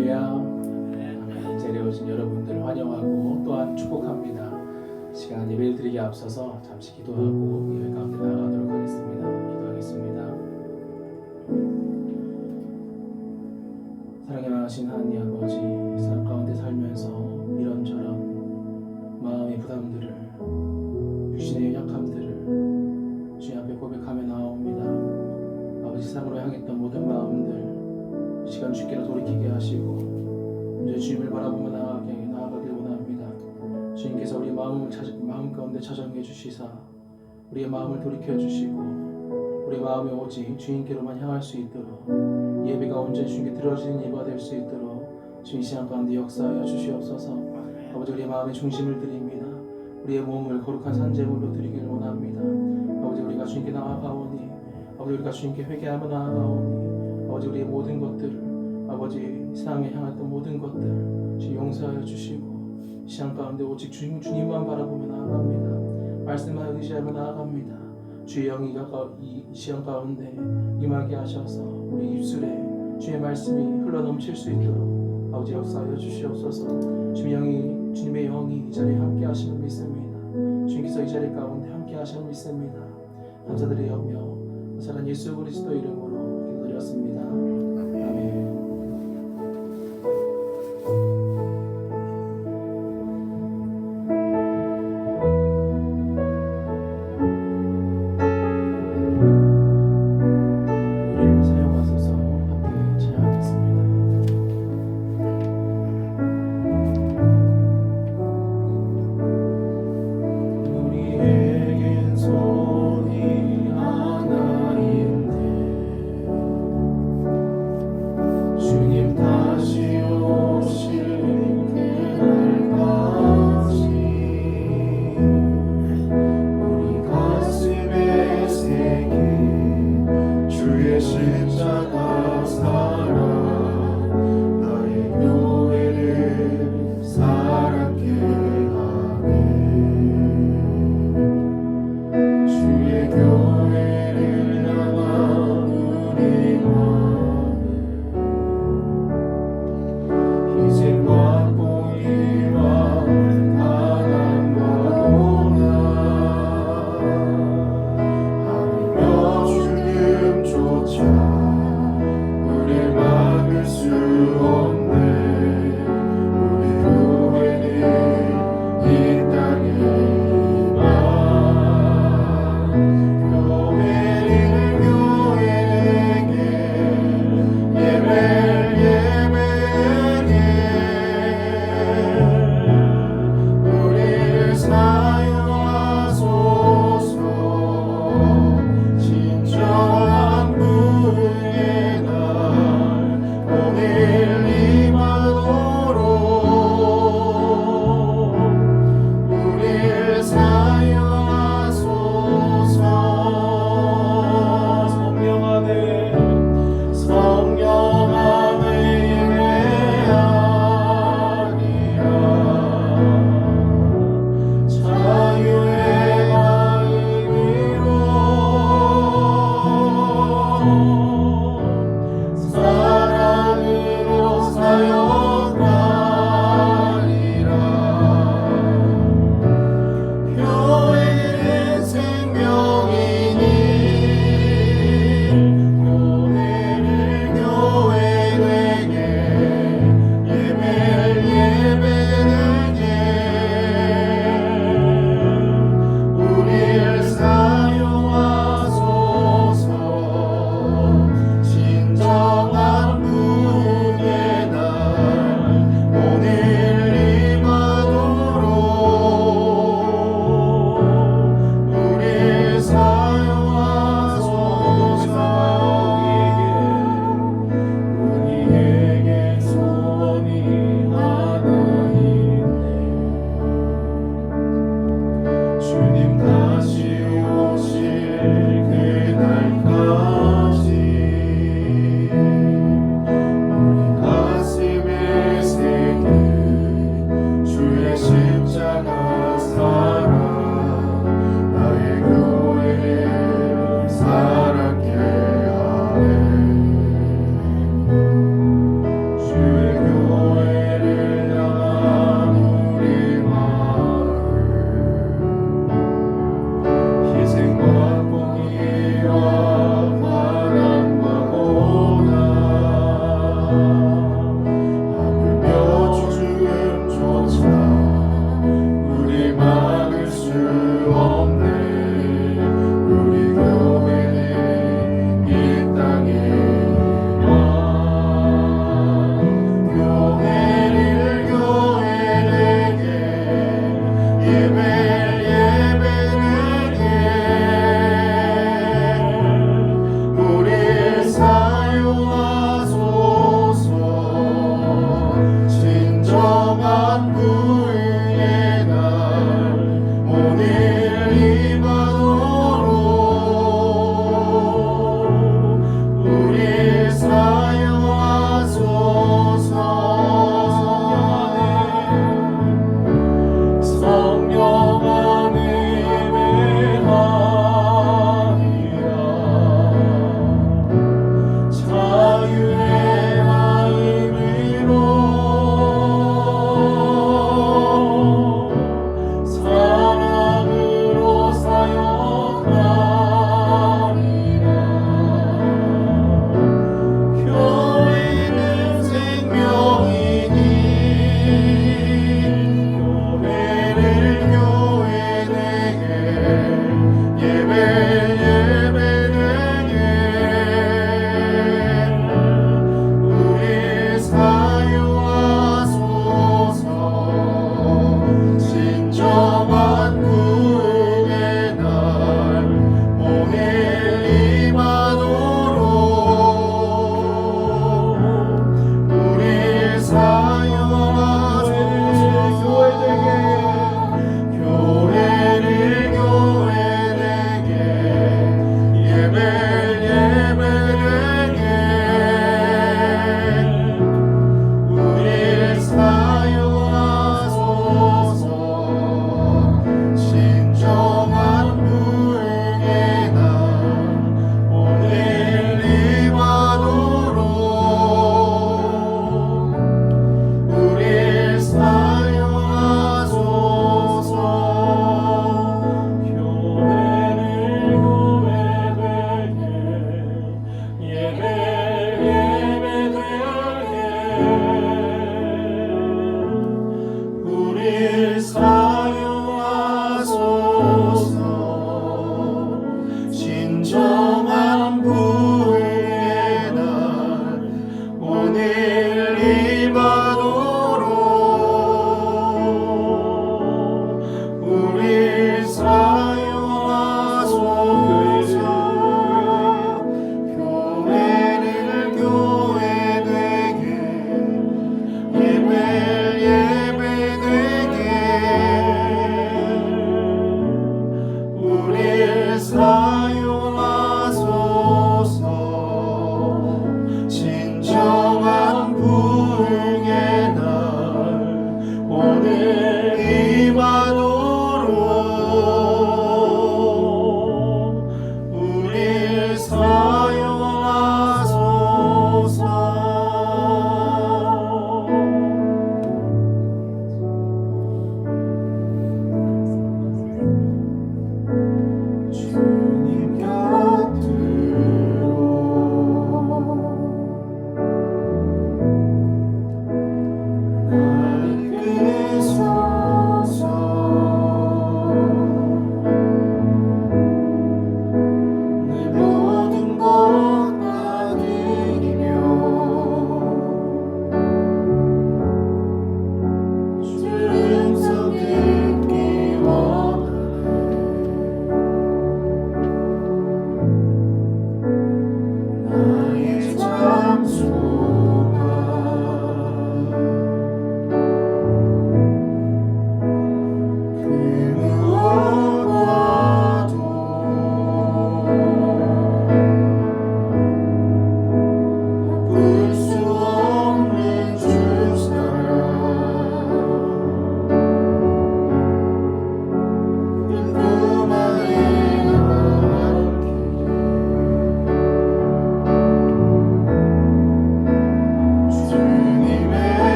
할렐루야. 자리에 오신 여러분들 환영하고 또한 축복합니다. 시간 예배를 드리기 앞서서 잠시 기도하고 예배 가운데 나아가도록 하겠습니다. 기도하겠습니다. 사랑에 많으신 하나님 아버지, 삶 가운데 살면서 이런저런 마음의 부담들을, 육신의 약함들을 주님 앞에 고백하며 나옵니다. 아버지, 세상으로 향했던 모든 마음들 이 시간 주께로 돌이키게 하시고 이제 주님을 바라보며 나아가길 원합니다. 주님께서 우리 마음 가운데 찾아내 주시사 우리의 마음을 돌이켜 주시고 우리 마음이 오직 주님께로만 향할 수 있도록 예배가 온전히 주님께 들어지는 예배가 될 수 있도록 주님 시간 가운데 역사하여 주시옵소서. 아버지, 우리의 마음의 중심을 드립니다. 우리의 몸을 거룩한 산제물로 드리기를 원합니다. 아버지, 우리가 주님께 나아가오니, 아버지, 우리가 주님께 회개하며 나아가오니, 아버지, 우리의 모든 것들을, 아버지, 세상에 향했던 모든 것들 주님 용서하여 주시고 시간 가운데 오직 주님만 바라보며 나아갑니다. 말씀하여 의지하며 나아갑니다. 주의 영이가 이 시간 가운데 임하게 하셔서 우리 입술에 주의 말씀이 흘러넘칠 수 있도록 아버지 역사하여 주시옵소서. 주님의 영이 이 자리에 함께 하심을 믿습니다. 주님께서 이 자리 가운데 함께 하심을 믿습니다. 감사드리오며 사랑 예수 그리스도 이름으로 기도드렸습니다. 아멘.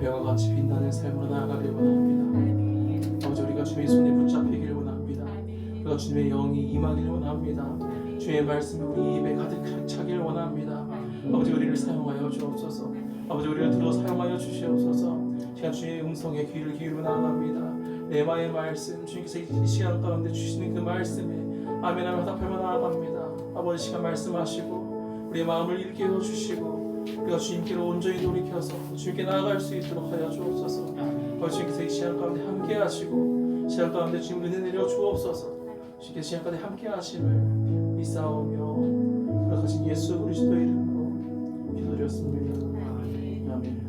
별과 같이 빛나는 삶으로 나아가길 원합니다. 아버지 우리가 주의 손에 붙잡히길 원합니다. 우리가 주님의 영이 임하길 원합니다. 주의 말씀이 우리 입에 가득 차길 원합니다. 아버지 우리를 사용하여 주옵소서. 아버지 우리를 들어 사용하여 주시옵소서. 시간 주의 음성에 귀를 기울여 나아갑니다. 레마의 말씀 주님께서 이 시간 가운데 주시는 그 말씀에 아멘 하며 화답하며 나아갑니다. 아버지 시간 말씀하시고 우리의 마음을 일깨워 주시고 우리가 주님께로 온전히 돌이켜서 주님께 나아갈 수 있도록 하여 주옵소서. 아버지 주님께서 이 시간 가운데 함께 하시고 시간 가운데 주님 은혜 내려 주옵소서. 주님께서 시간 가운데 함께 하심을 믿사오며 그러하신 예수 그리스도 이름으로 기도드렸습니다. 아멘.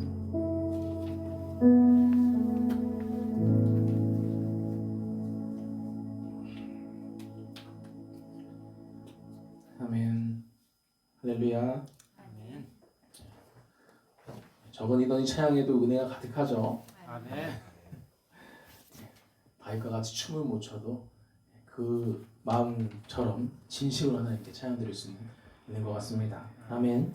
아멘. 할렐루야. 아멘. 저번이던 이 찬양에도 은혜가 가득하죠. 아멘. 바위과 같이 춤을 못 춰도 그 마음처럼 진심으로 하나님께 찬양 드릴 수 있는 것 같습니다. 아멘.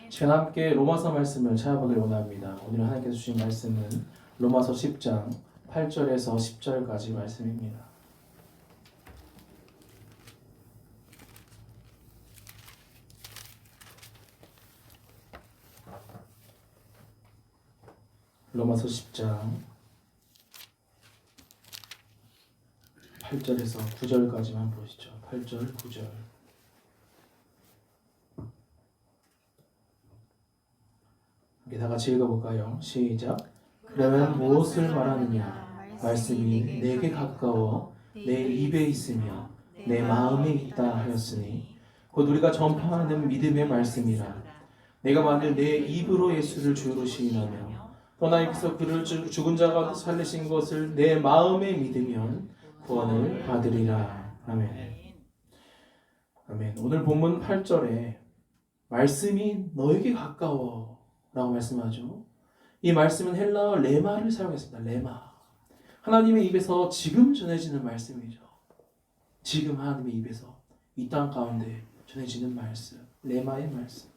제가 함께 로마서 말씀을 찾아보길 원합니다. 오늘 하나님께서 주신 말씀은 로마서 10장 8절에서 10절까지 말씀입니다. 로마서 10장 8절에서 9절까지만 보시죠. 8절, 9절. 함께 다 같이 읽어볼까요? 시작. 그러면 무엇을 말하느냐? 말씀이 내게 가까워 내 입에 있으며 내 마음에 있다 하였으니 곧 우리가 전파하는 믿음의 말씀이라. 내가 만일 내 입으로 예수를 주로 시인하며 또 하나님께서 그를 죽은 자 가운데 살리신 것을 내 마음에 믿으면 구원을 받으리라. 아멘. 아멘. 오늘 본문 8절에 말씀이 너에게 가까워 라고 말씀하죠. 이 말씀은 헬라어 레마를 사용했습니다. 레마. 하나님의 입에서 지금 전해지는 말씀이죠. 지금 하나님의 입에서 이 땅 가운데 전해지는 말씀. 레마의 말씀.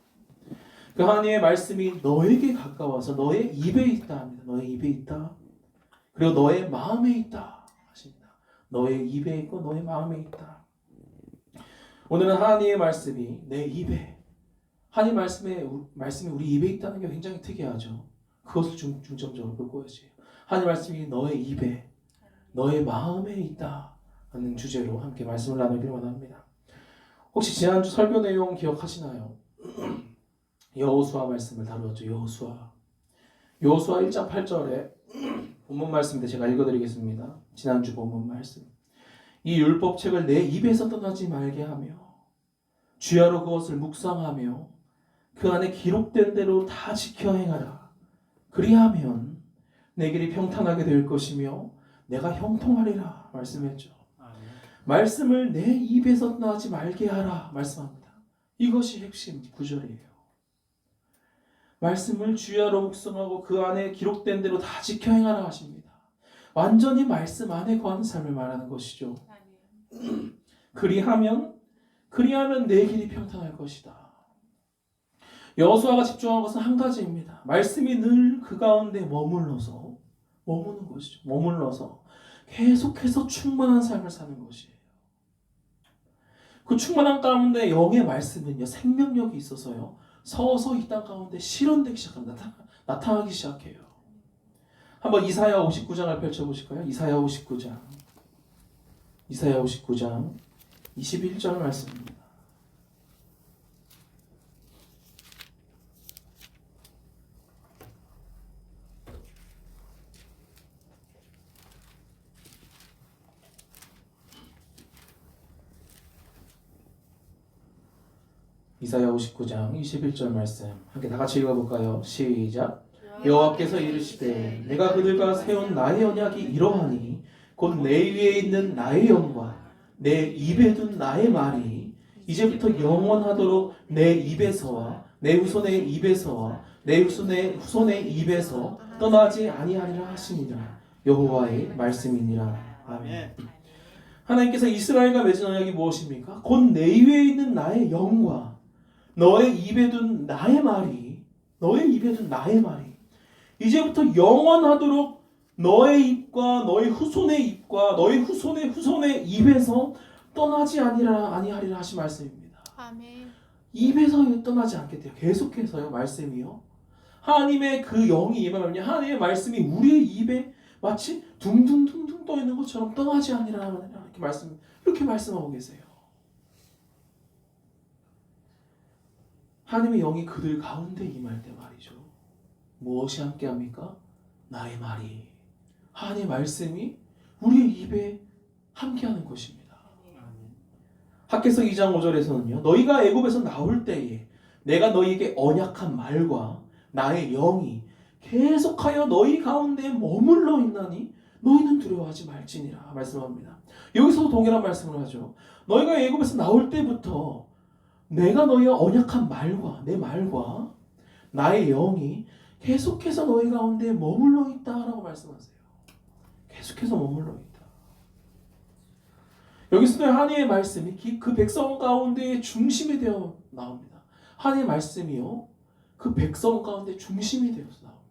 그 하나님의 말씀이 너에게 가까워서 너의 입에 있다 합니다. 너의 입에 있다. 그리고 너의 마음에 있다 하십니다. 너의 입에 있고 너의 마음에 있다. 오늘은 하나님의 말씀이 내 입에, 하나님 말씀이 우리 입에 있다는 게 굉장히 특이하죠. 그것을 중점적으로 볼 것이에요. 하나님 말씀이 너의 입에, 너의 마음에 있다 하는 주제로 함께 말씀을 나누기를 원합니다. 혹시 지난주 설교 내용 기억하시나요? 여호수아 말씀을 다루었죠. 여호수아 1장 8절에 본문 말씀인데 제가 읽어드리겠습니다. 지난주 본문 말씀. 이 율법책을 내 입에서 떠나지 말게 하며 주야로 그것을 묵상하며 그 안에 기록된 대로 다 지켜 행하라. 그리하면 내 길이 평탄하게 될 것이며 내가 형통하리라 말씀했죠. 말씀을 내 입에서 떠나지 말게 하라 말씀합니다. 이것이 핵심 구절이에요. 말씀을 주야로 묵상하고 그 안에 기록된 대로 다 지켜 행하라 하십니다. 완전히 말씀 안에 거하는 삶을 말하는 것이죠. 그리하면 내 길이 평탄할 것이다. 여호수아가 집중한 것은 한 가지입니다. 말씀이 늘 그 가운데 머무는 것이죠. 머물러서 계속해서 충만한 삶을 사는 것이에요. 그 충만한 가운데 영의 말씀은요, 생명력이 있어서요, 서서 이 땅 가운데 실현되기 시작합니다. 나타나기 시작해요. 한번 이사야 59장을 펼쳐보실까요? 이사야 59장 21절 말씀입니다. 이사야 59장 21절 말씀 함께 다 같이 읽어볼까요? 시작. 여호와께서 이르시되 내가 그들과 세운 나의 언약이 이러하니 곧 내 위에 있는 나의 영과 내 입에 둔 나의 말이 이제부터 영원하도록 내 입에서와 내 후손의 입에서와 내 후손의 입에서 떠나지 아니하리라 하시니라. 여호와의 말씀이니라. 아멘. 하나님께서 이스라엘과 맺은 언약이 무엇입니까? 곧 내 위에 있는 나의 영과 너의 입에 둔 나의 말이 이제부터 영원하도록 너의 입과 너의 후손의 입과 너의 후손의 후손의 입에서 떠나지 아니하리라 하신 말씀입니다. 아멘. 입에서 떠나지 않겠대요. 계속해서요. 말씀이요. 하나님의 그 영이 임하면 하나님의 말씀이 우리의 입에 마치 둥둥둥둥 떠 있는 것처럼 떠나지 아니라 이렇게 말씀하고 계세요. 하나님의 영이 그들 가운데 임할 때 말이죠. 무엇이 함께합니까? 나의 말이, 하나님의 말씀이 우리의 입에 함께하는 것입니다. 학개서 2장 5절에서는요. 너희가 애굽에서 나올 때에 내가 너희에게 언약한 말과 나의 영이 계속하여 너희 가운데 머물러 있나니 너희는 두려워하지 말지니라 말씀합니다. 여기서도 동일한 말씀을 하죠. 너희가 애굽에서 나올 때부터 내가 너희의 언약한 말과 내 말과 나의 영이 계속해서 너희 가운데 머물러 있다라고 말씀하세요. 계속해서 머물러 있다. 여기서도 하나님의 말씀이 그 백성 가운데의 중심이 되어 나옵니다. 하나님의 말씀이요, 그 백성 가운데 중심이 되어서 나옵니다.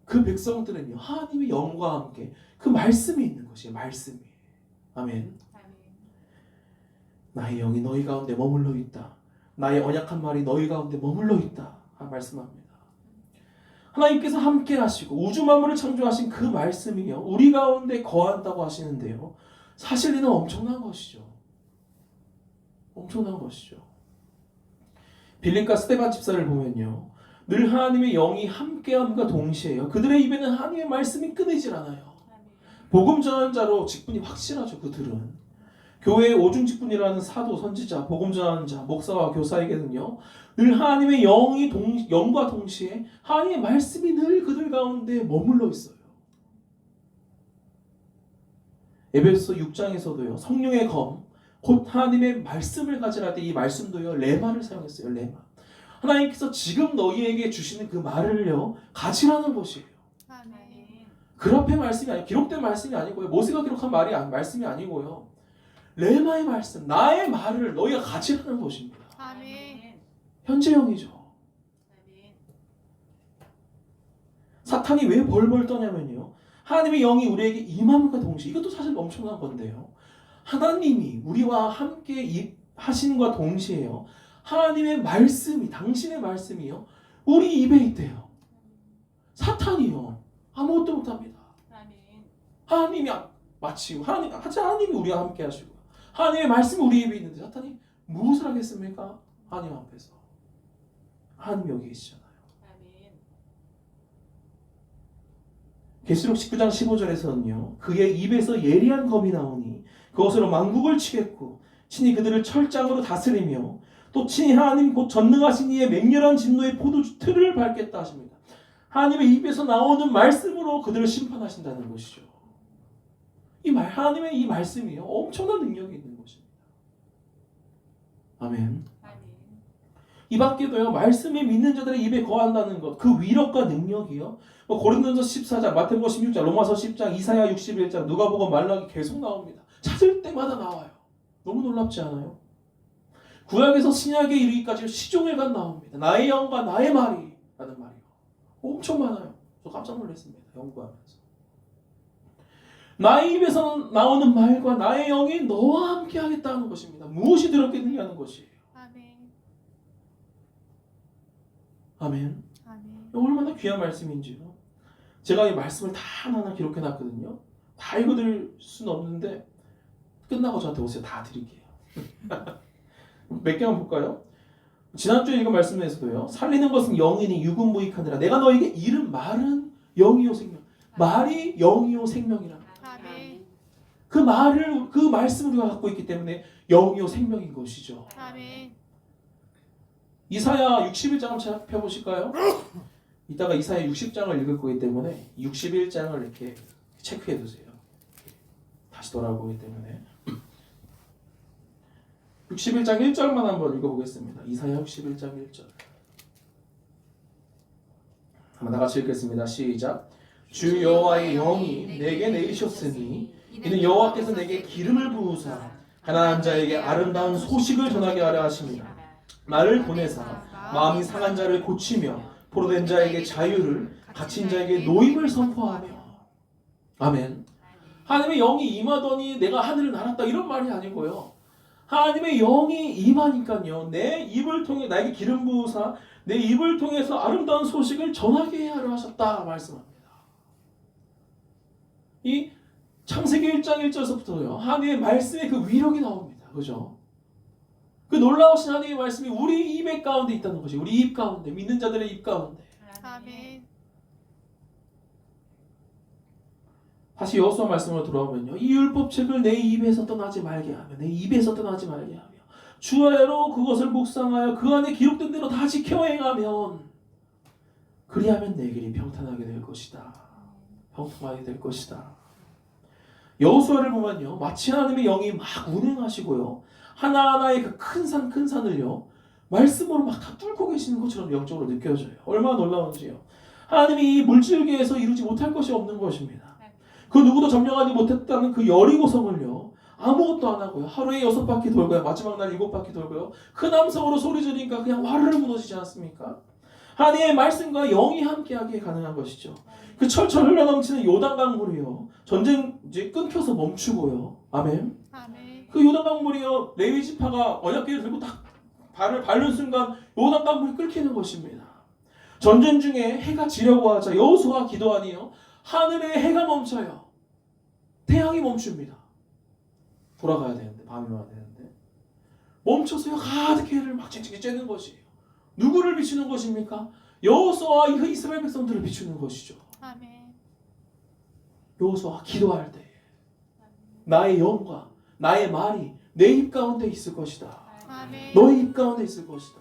그 백성들은요, 하나님의 영과 함께 그 말씀이 있는 것이에요. 말씀이. 아멘. 나의 영이 너희 가운데 머물러 있다. 나의 언약한 말이 너희 가운데 머물러 있다. 말씀합니다. 하나님께서 함께 하시고 우주 만물을 창조하신 그 말씀이요, 우리 가운데 거한다고 하시는데요. 사실 이는 엄청난 것이죠. 엄청난 것이죠. 빌립과 스데반 집사를 보면요, 늘 하나님의 영이 함께함과 동시에요, 그들의 입에는 하나님의 말씀이 끊이질 않아요. 복음 전하는 자로 직분이 확실하죠. 그들은 교회의 오중 직분이라는 사도, 선지자, 복음 전하는 자, 목사와 교사에게는요, 늘 하나님의 영과 동시에 하나님의 말씀이 늘 그들 가운데 머물러 있어요. 에베소 6장에서도요, 성령의 검, 곧 하나님의 말씀을 가지라 할 때 이 말씀도요, 레마를 사용했어요. 레마. 하나님께서 지금 너희에게 주시는 그 말을요, 가지라는 것이에요. 아멘. 글 앞의 말씀이 아니고, 기록된 말씀이 아니고요, 모세가 기록한 말씀이 아니고요, 레마의 말씀, 나의 말을 너희가 가지라는 것입니다. 아멘. 현재형이죠. 사탄이 왜 벌벌 떠냐면요, 하나님의 영이 우리에게 임함과 동시에, 이것도 사실 엄청난 건데요, 하나님이 우리와 함께 하신과 동시에요, 하나님의 말씀이, 당신의 말씀이요, 우리 입에 있대요. 사탄이요, 아무것도 못합니다. 하나님이 마치 하나님이 우리와 함께 하시고 하나님의 말씀이 우리 입에 있는데 사탄이 무엇을 하겠습니까? 하나님 앞에서. 하나님 여기 계시잖아요. 계시록 19장 15절에서는요, 그의 입에서 예리한 검이 나오니 그것으로 만국을 치겠고 친히 그들을 철장으로 다스리며 또 친히 하나님 곧 전능하신 이의 맹렬한 진노의 포도주 틀을 밟겠다 하십니다. 하나님의 입에서 나오는 말씀으로 그들을 심판하신다는 것이죠. 하나님의 이 말씀이요, 엄청난 능력이 있는 것입니다. 아멘. 이 밖에도요, 말씀이 믿는 자들의 입에 거한다는 것, 그 위력과 능력이요, 고린도전서 14장, 마태복음 16장, 로마서 10장, 이사야 61장, 누가복음, 말라기 계속 나옵니다. 찾을 때마다 나와요. 너무 놀랍지 않아요? 구약에서 신약에 이르기까지 시종일관 나옵니다. 나의 영과 나의 말이 라는 말이요, 엄청 많아요. 저 깜짝 놀랐습니다. 연구하면서. 나의 입에서 나오는 말과 나의 영이 너와 함께 하겠다는 것입니다. 무엇이 들었겠느냐 하는 것이에요. 아멘. 아멘. 아멘. 얼마나 귀한 말씀인지요. 제가 이 말씀을 다 하나하나 기록해 놨거든요. 다 읽어드릴 수는 없는데 끝나고 저한테 오세요. 다 드릴게요. 몇 개만 볼까요? 지난주에 읽은 말씀에서도요, 살리는 것은 영이니 육은 무익하니라. 내가 너에게 이른 말은 영이요 생명. 말이 영이요 생명이라. 아멘. 그 말씀을 우리가 갖고 있기 때문에 영이요 생명인 것이죠. 아멘. 이사야 61장 한번 펴보실까요? 이따가 이사야 60장을 읽을 거기 때문에 61장을 이렇게 체크해 두세요. 다시 돌아보기 때문에 61장 1절만 한번 읽어보겠습니다. 이사야 61장 1절 한번 다같이 읽겠습니다. 시작. 주 여호와의 영이 내게 내리셨으니 이는 여호와께서 내게 기름을 부으사 가난한 자에게 아름다운 소식을 전하게 하려 하십니다. 나를 보내사 마음이 상한 자를 고치며 포로된 자에게 자유를, 갇힌 자에게 노임을 선포하며. 아멘. 하나님의 영이 임하더니 내가 하늘을 날았다 이런 말이 아니고요. 하나님의 영이 임하니까요. 내 입을 통해 나에게 기름 부으사 내 입을 통해서 아름다운 소식을 전하게 하려 하셨다 말씀합니다. 이 창세기 1장 1절에서부터요. 하나님의 말씀의 그 위력이 나옵니다. 그죠? 그 놀라우신 하나님의 말씀이 우리 입의 가운데 있다는 것이 우리 입 가운데 믿는 자들의 입 가운데. 아멘. 다시 여호수아 말씀으로 돌아오면요. 이 율법책을 내 입에서 떠나지 말게 하며 내 입에서 떠나지 말게 하며 주야로 그것을 묵상하여 그 안에 기록된 대로 다 지켜 행하면 그리하면 내 길이 평탄하게 될 것이다. 평통하게 될 것이다. 여호수아를 보면요. 마치 하나님의 영이 막 운행하시고요. 하나하나의 그 큰 산을요. 말씀으로 막 다 뚫고 계시는 것처럼 영적으로 느껴져요. 얼마나 놀라운지요. 하나님이 이 물질계에서 이루지 못할 것이 없는 것입니다. 그 누구도 점령하지 못했다는 그 여리고성을요. 아무것도 안 하고요. 하루에 6바퀴 돌고요. 마지막 날 7바퀴 돌고요. 큰 함성으로 소리 지르니까 그냥 와르르 무너지지 않습니까? 하나님의 말씀과 영이 함께하기에 가능한 것이죠. 그 철철 흘러넘치는 요단 강물이요. 전쟁 이제 끊겨서 멈추고요. 아멘. 아멘. 그 요단 강물이요. 레위 지파가 언약궤를 들고 딱 발을 밟는 순간 요단 강물이 끓기는 것입니다. 전쟁 중에 해가 지려고 하자 여호수아가 기도하니요. 하늘에 해가 멈춰요. 태양이 멈춥니다. 돌아가야 되는데 밤이 와야 되는데 멈춰서요. 가득히 해를 막 쨍쨍 쬐는 것이에요. 누구를 비추는 것입니까? 여호수아와 이스라엘 백성들을 비추는 것이죠. 아멘. 여호수아가 기도할 때 나의 영과 나의 말이 내 입 가운데 있을 것이다. 아멘. 너의 입 가운데 있을 것이다.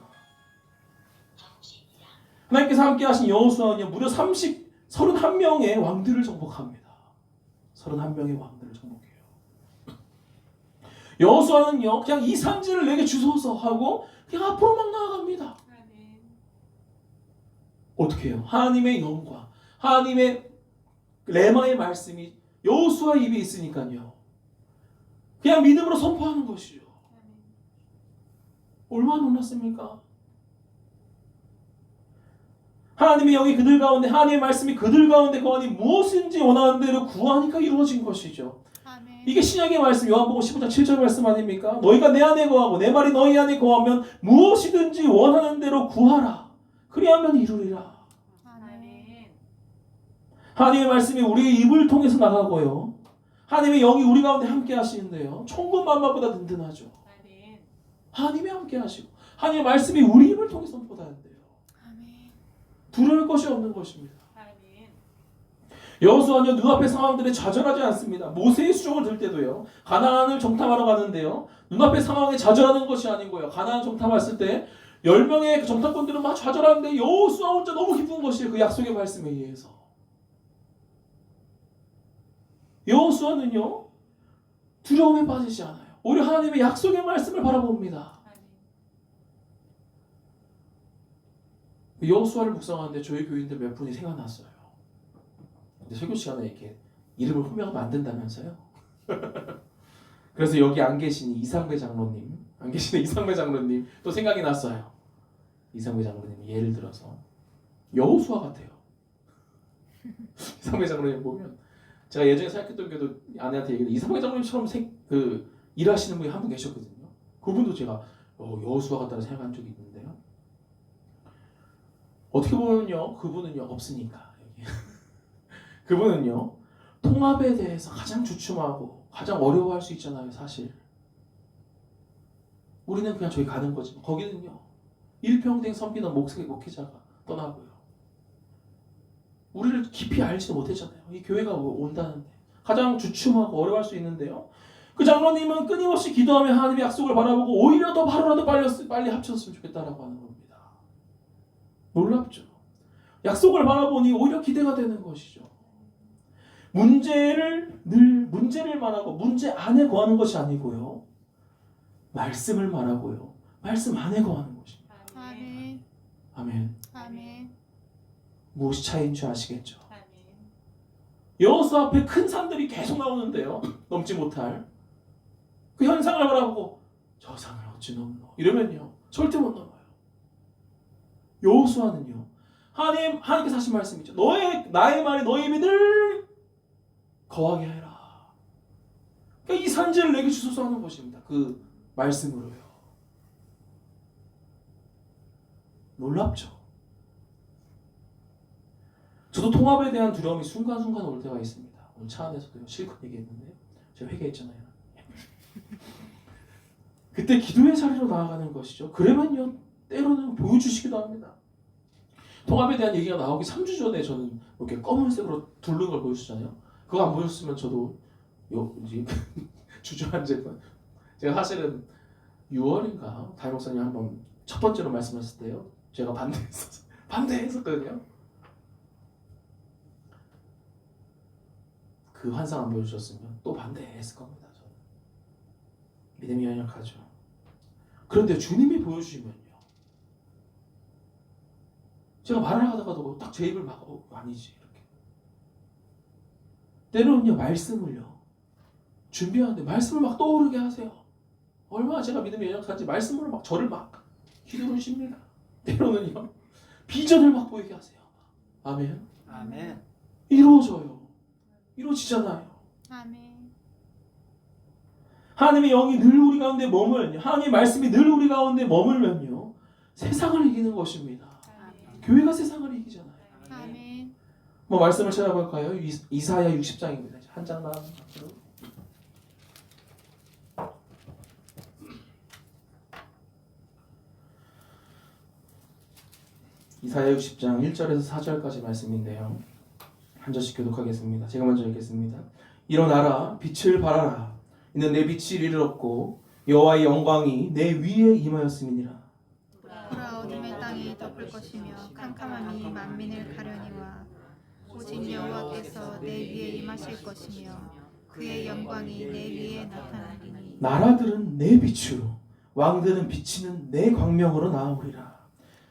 하나님께서 함께 하신 여호수아는요. 무려 31명의 왕들을 정복합니다. 31명의 왕들을 정복해요. 여호수아는요. 그냥 이 산지를 내게 주소서 하고 그냥 앞으로 막 나아갑니다. 어떻게 해요? 하나님의 영과 하나님의 레마의 말씀이 여호수아 입에 있으니까요. 그냥 믿음으로 선포하는 것이죠. 얼마나 놀랐습니까? 하나님의 영이 그들 가운데 하나님의 말씀이 그들 가운데 거하니 무엇인지 원하는 대로 구하니까 이루어진 것이죠. 아멘. 이게 신약의 말씀 요한복음 15장 7절 말씀 아닙니까? 너희가 내 안에 거하고 내 말이 너희 안에 거하면 무엇이든지 원하는 대로 구하라. 그리하면 이루리라. 아멘. 하나님의 말씀이 우리의 입을 통해서 나가고요. 하나님의 영이 우리 가운데 함께 하시는데요. 천군 만마보다 든든하죠. 하나님이 함께 하시고 하나님의 말씀이 우리 입을 통해서 선포하는데요. 아멘. 두려울 것이 없는 것입니다. 아멘. 여호수아는 눈앞의 상황들에 좌절하지 않습니다. 모세의 수종을 들 때도요. 가나안을 정탐하러 가는데요. 눈앞의 상황에 좌절하는 것이 아니고요. 가나안 정탐했을 때 10명의 정탐꾼들은 막 좌절하는데 여호수아 혼자 너무 기쁜 것이에요. 그 약속의 말씀에 의해서. 여호수아는요. 두려움에 빠지지 않아요. 오히려 하나님의 약속의 말씀을 바라봅니다. 여호수아를 묵상하는데 저희 교인들 몇 분이 생각났어요. 근데 설교 시간에 이렇게 이름을 호명하면 안 된다면서요? 그래서 여기 안 계신 이상배 장로님, 안 계시는 이상배 장로님 또 생각이 났어요. 이상배 장로님 예를 들어서 여호수아 같아요. 이상배 장로님 보면 제가 예전에 생각했던 게도 아내한테 얘기했는데 이상배 장로님처럼 일하시는 분이 한 분 계셨거든요. 그분도 제가 여호수아 같다는 생각한 적이 있는데요. 어떻게 보면요, 그분은요 없으니까. 그분은요 통합에 대해서 가장 주춤하고 가장 어려워할 수 있잖아요, 사실. 우리는 그냥 저기 가는 거지. 거기는요 일평생 섬기던 목회자가 떠나고요. 우리를 깊이 알지도 못했잖아요. 이 교회가 온다는데 가장 주춤하고 어려워할 수 있는데요. 그 장로님은 끊임없이 기도하며 하나님의 약속을 바라보고 오히려 더 바로라도 빨리 합쳤으면 좋겠다라고 하는 겁니다. 놀랍죠. 약속을 바라보니 오히려 기대가 되는 것이죠. 문제를 말하고 문제 안에 거하는 것이 아니고요. 말씀을 말하고요. 말씀 안에 거하는 것입니다. 아멘. 아멘. 아멘. 무엇이 차이인 줄 아시겠죠? 여호수아 앞에 큰 산들이 계속 나오는데요. 넘지 못할 그 현상을 바라보고 저 산을 어찌 넘노? 이러면요 절대 못 넘어요. 여호수아는요 하나님께서 하신 말씀이죠. 나의 말이 너희 입에 늘 거하게 하라. 그러니까 이 산지를 내게 주소서 하는 것입니다. 그 말씀으로요. 놀랍죠. 저도 통합에 대한 두려움이 순간순간 올 때가 있습니다. 오늘 차 안에서도 실컷 얘기했는데 제가 회개했잖아요. 그때 기도의 자리로 나아가는 것이죠. 그러면요 때로는 보여주시기도 합니다. 통합에 대한 얘기가 나오기 3주 전에 저는 이렇게 검은색으로 두른 걸 보여주잖아요. 그거 안 보여줬으면 저도 이제 주저앉을. 제가 사실은 6월인가 담임 목사님 한번 첫 번째로 말씀하셨을 때요. 제가 반대했었거든요. 그 환상 안 보여주셨으면 또 반대했을 겁니다. 저는. 믿음이 연약하죠. 그런데 주님이 보여주시면요. 제가 말을 하다가도 딱 제 입을 막 아니지 이렇게. 때로는요 말씀을요 준비하는데 말씀을 막 떠오르게 하세요. 얼마나 제가 믿음이 연약한지 말씀으로 막 저를 막 휘두르십니다. 때로는요 비전을 막 보이게 하세요. 아멘. 아멘. 이루어져요. 이루어지잖아요. 아멘. 하나님의 영이 늘 우리 가운데 머물면요. 하나님의 말씀이 늘 우리 가운데 머물면요. 세상을 이기는 것입니다. 아멘. 교회가 세상을 이기잖아요. 아멘. 뭐 말씀을 찾아볼까요? 이사야 60장입니다. 한 장만 앞으로. 이사야 60장 1절에서 4절까지 말씀인데요. 한 절씩 교독하겠습니다. 제가 먼저 읽겠습니다. 일어나라 빛을 발하라. 이는 내 빛이 이르렀고 여호와의 영광이 내 위에 임하였음이니라. 보라 어둠의 땅이 덮을 것이며 캄캄함이 만민을 가려니와 오직 여호와께서 내 위에 임하실 것이며 그의 영광이 내 위에 나타나리니 나라들은 내 빛으로 왕들은 비치는 내 광명으로 나아오리라.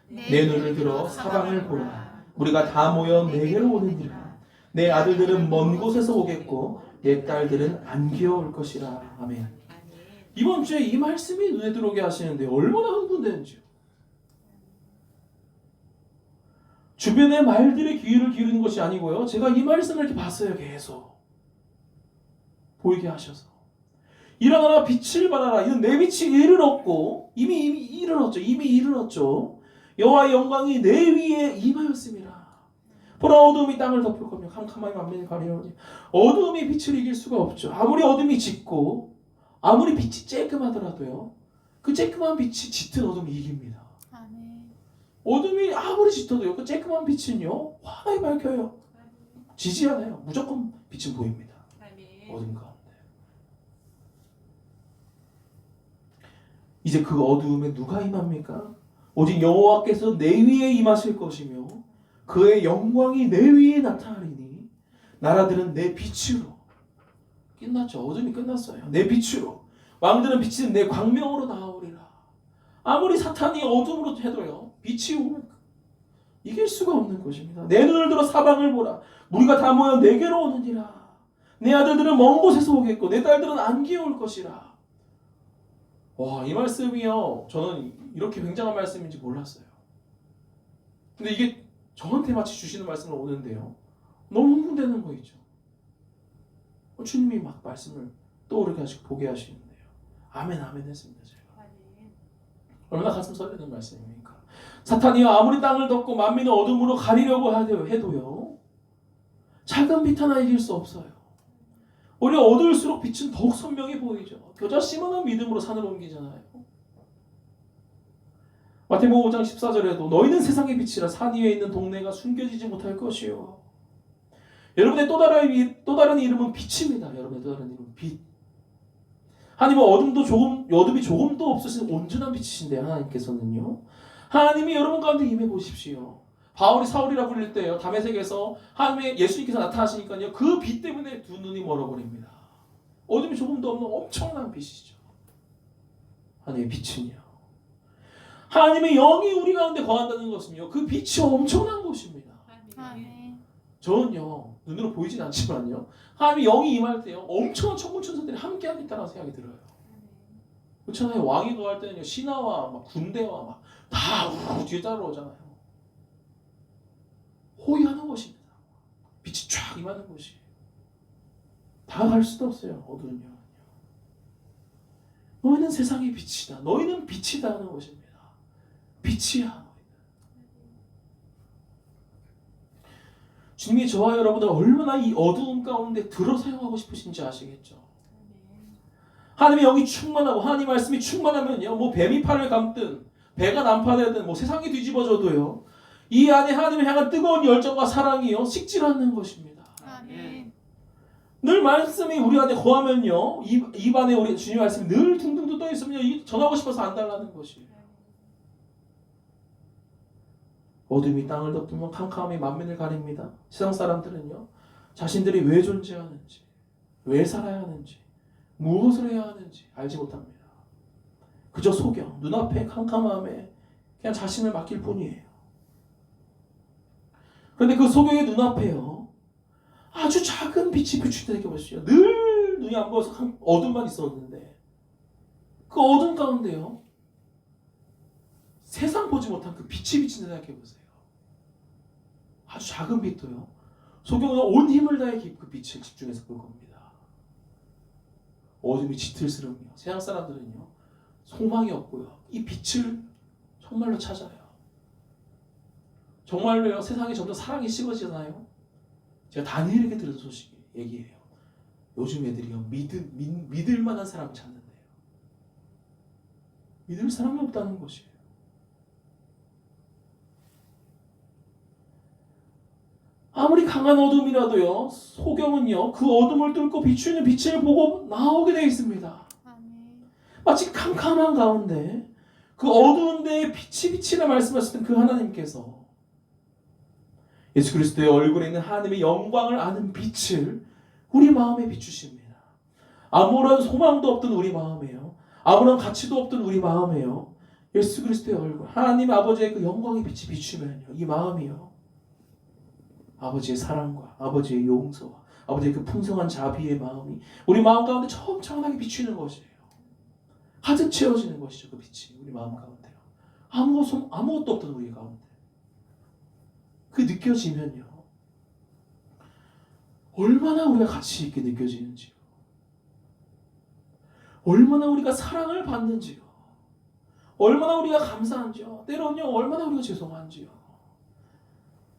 내 눈을 들어 사방을 보라. 우리가 다 모여 내게로 오느니라. 내 아들들은 먼 곳에서 오겠고 내 딸들은 안기어 올 것이라. 아멘. 이번 주에 이 말씀이 눈에 들어오게 하시는데 얼마나 흥분되는지요. 주변의 말들의 귀를 기울이는 것이 아니고요. 제가 이 말씀을 이렇게 봤어요. 계속 보이게 하셔서 일어나라 빛을 발하라. 이는 내 빛이 이르렀고 이미 이르렀죠. 여호와의 영광이 내 위에 임하였음이라. 보라 어둠이 땅을 덮을 거며 캄캄함이 만민을 가리려니. 어둠이 빛을 이길 수가 없죠. 아무리 어둠이 짙고 아무리 빛이 쬐끔하더라도요. 그 쬐끔한 빛이 짙은 어둠이 이깁니다. 아멘. 어둠이 아무리 짙어도요. 그 쬐끔한 빛은요. 환하게 밝혀요. 지지 않아요. 무조건 빛은 보입니다. 어둠 가운데. 이제 그 어두움에 누가 임합니까? 오직 여호와께서 내 위에 임하실 것이며 그의 영광이 내 위에 나타나리니 나라들은 내 빛으로. 끝났죠. 어둠이 끝났어요. 내 빛으로. 왕들은 비치는 내 광명으로 나아오리라. 아무리 사탄이 어둠으로 해도요. 빛이 이길 수가 없는 것입니다. 내 눈을 들어 사방을 보라. 우리가 다 모여 내게로 오느니라. 내 아들들은 먼 곳에서 오겠고 내 딸들은 안기어 올 것이라. 와, 이 말씀이요. 저는 이렇게 굉장한 말씀인지 몰랐어요. 근데 이게 저한테 마치 주시는 말씀을 오는데요. 너무 흥분되는 거 있죠. 주님이 막 말씀을 떠오르게 하시고 보게 하시는데요. 아멘 아멘 했습니다. 제가. 얼마나 가슴 설레는 말씀입니까? 사탄이요 아무리 땅을 덮고 만민을 어둠으로 가리려고 해도요. 작은 빛 하나 이길 수 없어요. 오히려 어두울수록 빛은 더욱 선명해 보이죠. 겨자 씨만한 믿음으로 산을 옮기잖아요. 마태복음 5장 14절에도 너희는 세상의 빛이라 산 위에 있는 동네가 숨겨지지 못할 것이요. 여러분의 또 다른 이름은 빛입니다. 여러분의 또 다른 이름은 빛. 하나님은 어둠이 조금도 없으신 온전한 빛이신데 하나님께서는요. 하나님이 여러분 가운데 임해 보십시오. 바울이 사울이라 불릴 때요. 다메섹에서 하나님의 예수님께서 나타나시니까요. 그 빛 때문에 두 눈이 멀어버립니다. 어둠이 조금도 없는 엄청난 빛이죠. 하나님의 빛은요. 하나님의 영이 우리 가운데 거한다는 것은요. 그 빛이 엄청난 것입니다. 아멘. 저는요. 눈으로 보이진 않지만요. 하나님의 영이 임할 때요. 엄청난 천군 천사들이 함께하고 있다는 생각이 들어요. 그렇잖아요. 왕이 거할 때는요. 신하와 막 군대와 막 다 뒤에 따라오잖아요. 호위하는 곳입니다. 빛이 쫙 임하는 곳이에요. 다가갈 수도 없어요. 어두운 영혼이요. 너희는 세상의 빛이다. 너희는 빛이다 하는 것입니다. 빛이야 너희는. 주님이 저와 여러분을 얼마나 이 어두움 가운데 들어 사용하고 싶으신지 아시겠죠? 하나님의 영이 충만하고 하나님 말씀이 충만하면요, 뭐 뱀이 팔을 감든 배가 난파되든 뭐 세상이 뒤집어져도요, 이 안에 하나님을 향한 뜨거운 열정과 사랑이요 식지 않는 것입니다. 아멘. 늘 말씀이 우리 안에 거하면요, 입 안에 우리 주님 말씀이 늘 둥둥 떠 있으면요, 이 전하고 싶어서 안 달라는 것이에요. 어둠이 땅을 덮으면 캄캄함이 만민을 가립니다. 세상 사람들은요, 자신들이 왜 존재하는지, 왜 살아야 하는지, 무엇을 해야 하는지 알지 못합니다. 그저 소경, 눈앞의 캄캄함에 그냥 자신을 맡길 뿐이에요. 그런데 그 소경의 눈앞에요, 아주 작은 빛이 비추게 보십시오. 늘 눈이 안 보여서 어둠만 있었는데 그 어둠 가운데요, 세상 보지 못한 그 빛이 비치는 생각해 보세요. 아주 작은 빛도요, 소경은 온 힘을 다해 그 빛을 집중해서 볼 겁니다. 어둠이 짙을수록요, 세상 사람들은요 소망이 없고요, 이 빛을 정말로 찾아요. 정말로요, 세상에 점점 사랑이 식어지잖아요. 제가 다니엘에게 들은 소식이 얘기해요. 요즘 애들이요, 믿을 만한 사람을 찾는데요. 믿을 사람이 없다는 것이에요. 아무리 강한 어둠이라도요, 소경은요, 그 어둠을 뚫고 비추는 빛을 보고 나오게 되어 있습니다. 아멘. 마치 캄캄한 가운데 그 어두운 데에 빛이 비치라 말씀하셨던 그 하나님께서 예수 그리스도의 얼굴에 있는 하나님의 영광을 아는 빛을 우리 마음에 비추십니다. 아무런 소망도 없던 우리 마음에요, 아무런 가치도 없던 우리 마음에요, 예수 그리스도의 얼굴, 하나님 아버지의 그 영광의 빛이 비추면요, 이 마음이요, 아버지의 사랑과 아버지의 용서와 아버지의 그 풍성한 자비의 마음이 우리 마음 가운데 처음처럼하게 비추는 것이에요. 가득 채워지는 것이죠. 그 빛이 우리 마음 가운데요. 아무것도 없던 우리 가운데 그 느껴지면요, 얼마나 우리가 가치 있게 느껴지는지요, 얼마나 우리가 사랑을 받는지요, 얼마나 우리가 감사한지요, 때로는요 얼마나 우리가 죄송한지요,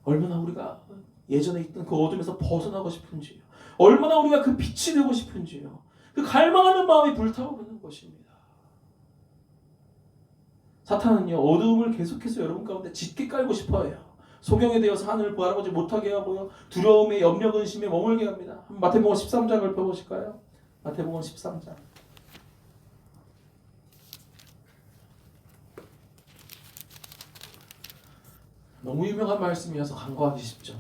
얼마나 우리가 예전에 있던 그 어둠에서 벗어나고 싶은지요, 얼마나 우리가 그 빛이 되고 싶은지요, 그 갈망하는 마음이 불타오르는 것입니다. 사탄은요, 어둠을 계속해서 여러분 가운데 짙게 깔고 싶어해요. 소경에 되어서 하늘을 바라보지 못하게 하고요, 두려움에 염려 근심에 머물게 합니다. 마태복음 13장을 펴보실까요? 마태복음 13장. 너무 유명한 말씀이어서 간과하기 쉽죠.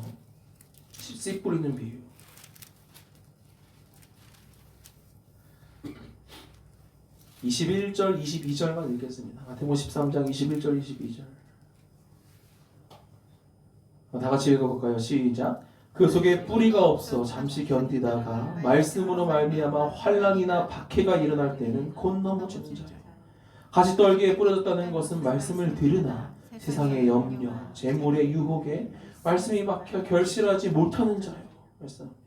씨 뿌리는 비유. (21절) (22절만) 읽겠습니다. 마태복음 13장 21절 22절. 다 같이 읽어볼까요? 시작. 그 속에 뿌리가 없어 잠시 견디다가 말씀으로 말미암아 환난이나 박해가 일어날 때는 곧 넘어지는 자요. 가시떨기에 뿌려졌다는 것은 말씀을 들으나 세상의 염려, 재물의 유혹에 말씀이 막혀 결실하지 못하는 자요. 말씀합니다.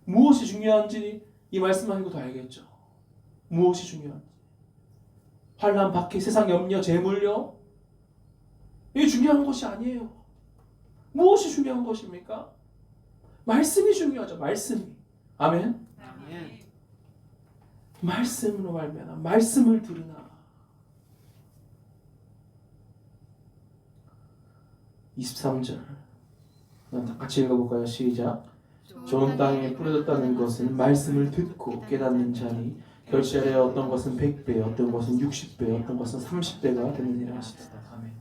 무엇이 중요한지 이 말씀하는 것도 알겠죠. 무엇이 중요한지. 환난, 박해, 세상 염려, 재물요, 이게 중요한 것이 아니에요. 무엇이 중요한 것입니까? 말씀이 중요하죠. 말씀이. 아멘. 아멘. 말씀으로 말미암아 말씀을 들으나. 23절 같이 읽어볼까요? 시작. 좋은 땅에 뿌려졌다는 것은 말씀을 듣고 깨닫는 자니 결실에 어떤 것은 100배, 어떤 것은 60배, 어떤 것은 30배가 되느니라 하시다. 아멘.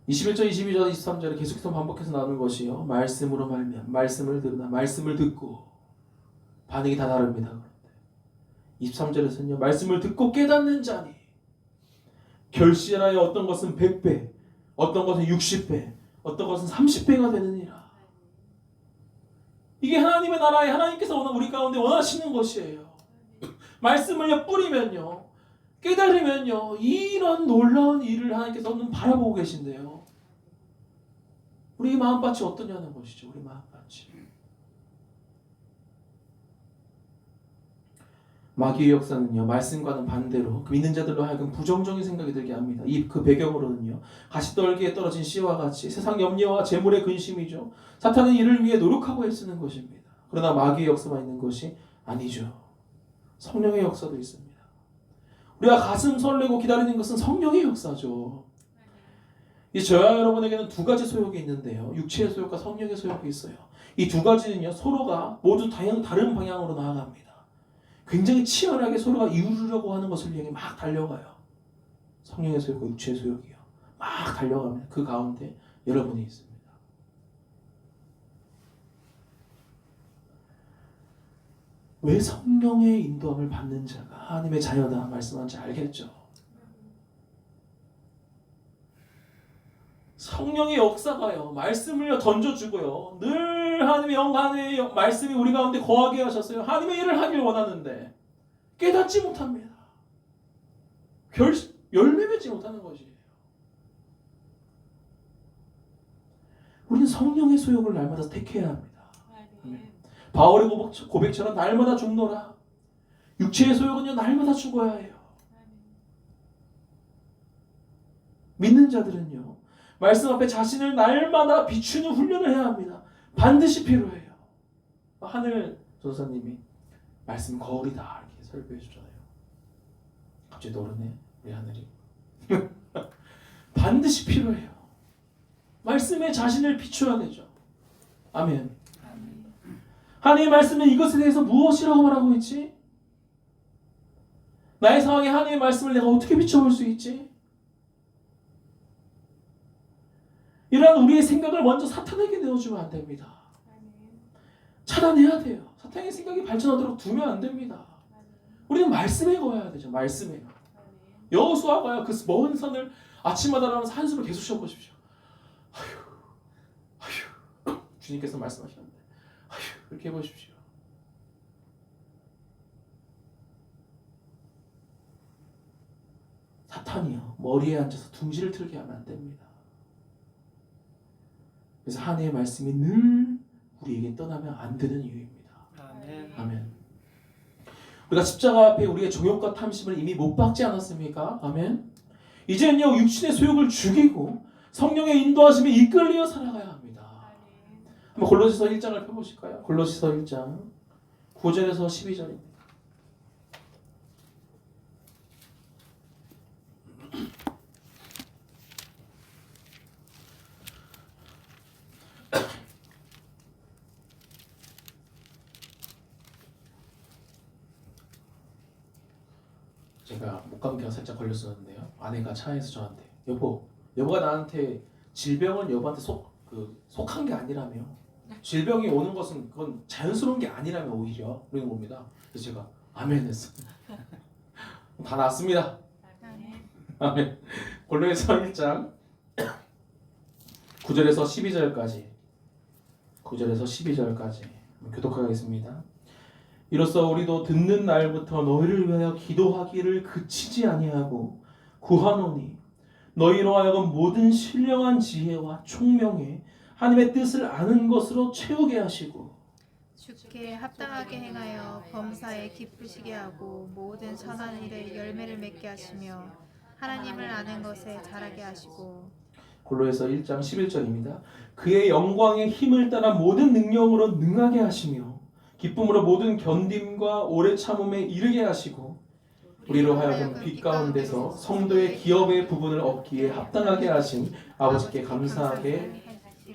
21절, 22절, 23절에 계속해서 반복해서 나오는 것이요, 말씀으로 말미암아 말씀을 들으나, 말씀을 듣고. 반응이 다 다릅니다. 그런데 23절에서는요, 말씀을 듣고 깨닫는 자니 결실하여 어떤 것은 100배, 어떤 것은 60배, 어떤 것은 30배가 되느니라. 이게 하나님의 나라에 하나님께서 우리 가운데 원하시는 것이에요. 말씀을 뿌리면요, 깨달으면요, 이런 놀라운 일을 하나님께서는 바라보고 계신데요. 우리 마음밭이 어떠냐는 것이죠. 우리 마음밭이. 마귀의 역사는요, 말씀과는 반대로 그 믿는 자들로 하여금 부정적인 생각이 들게 합니다. 그 배경으로는요, 가시떨기에 떨어진 씨와 같이 세상 염려와 재물의 근심이죠. 사탄은 이를 위해 노력하고 애쓰는 것입니다. 그러나 마귀의 역사만 있는 것이 아니죠. 성령의 역사도 있습니다. 우리가 가슴 설레고 기다리는 것은 성령의 역사죠. 이 저와 여러분에게는 두 가지 소욕이 있는데요. 육체의 소욕과 성령의 소욕이 있어요. 이 두 가지는요, 서로가 모두 다른 방향으로 나아갑니다. 굉장히 치열하게 서로가 이루려고 하는 것을 향해 막 달려가요. 성령의 소욕과 육체의 소욕이요. 막 달려갑니다. 그 가운데 여러분이 있습니다. 왜 성령의 인도함을 받는 자가 하나님의 자녀다 말씀한지 알겠죠? 성령의 역사가요, 말씀을 던져주고요, 늘 하나님의 하나님의 말씀이 우리 가운데 거하게 하셨어요. 하나님의 일을 하길 원하는데 깨닫지 못합니다. 열매 맺지 못하는 것이에요. 우리는 성령의 소욕을 날마다 택해야 합니다. 바울의 고백처럼 날마다 죽노라. 육체의 소욕은요, 날마다 죽어야 해요. 믿는 자들은요, 말씀 앞에 자신을 날마다 비추는 훈련을 해야 합니다. 반드시 필요해요. 하늘 전사님이 말씀 거울이다 이렇게 설교해 주잖아요. 갑자기 떠오르네, 우리 하늘이. 반드시 필요해요. 말씀에 자신을 비춰야 되죠. 아멘. 하나님의 말씀은 이것에 대해서 무엇이라고 말하고 있지? 나의 상황에 하나님의 말씀을 내가 어떻게 비춰볼 수 있지? 이러한 우리의 생각을 먼저 사탄에게 내어주면 안 됩니다. 차단해야 돼요. 사탄의 생각이 발전하도록 두면 안 됩니다. 우리는 말씀에 거해야 되죠. 말씀에. 여호수아가요, 그 먼 산을 아침마다 나면서 한숨을 계속 쉬어보십시오. 아휴, 주님께서 말씀하시는데, 아휴, 그렇게 해보십시오. 사탄이요, 머리에 앉아서 둥지를 틀게 하면 안 됩니다. 그래서 하나님의 말씀이 늘 우리에게 떠나면 안 되는 이유입니다. 아멘. 아멘. 우리가 십자가 앞에 우리의 정욕과 탐심을 이미 못 박지 않았습니까? 아멘. 이제는요, 육신의 소욕을 죽이고 성령의 인도하심에 이끌려 살아가야 합니다. 한번 골로새서 1장을 펴보실까요? 골로새서 1장 9절에서 12절입니다. 제가 목감기가 살짝 걸렸었는데요. 아내가 차에서 저한테, 여보가 나한테 질병은 여보한테 속한 게 아니라며, 질병이 오는 것은 그건 자연스러운 게 아니라며 오히려 그런 겁니다. 그래서 제가 아멘 했어요. 다 나았습니다. 아멘. 골로새서 1장 9절에서 12절까지 교독하겠습니다. 이로써 우리도 듣는 날부터 너희를 위하여 기도하기를 그치지 아니하고 구하노니 너희로 하여금 모든 신령한 지혜와 총명에 하나님의 뜻을 아는 것으로 채우게 하시고 주께 합당하게 행하여 범사에 기쁘시게 하고 모든 선한 일에 열매를 맺게 하시며 하나님을 아는 것에 자라게 하시고. 골로새서 1장 11절입니다. 그의 영광의 힘을 따라 모든 능력으로 능하게 하시며 기쁨으로 모든 견딤과 오래 참음에 이르게 하시고 우리로 하여금 빛 가운데서 성도의 기업의 부분을 얻기에 합당하게 하신 아버지께 감사하게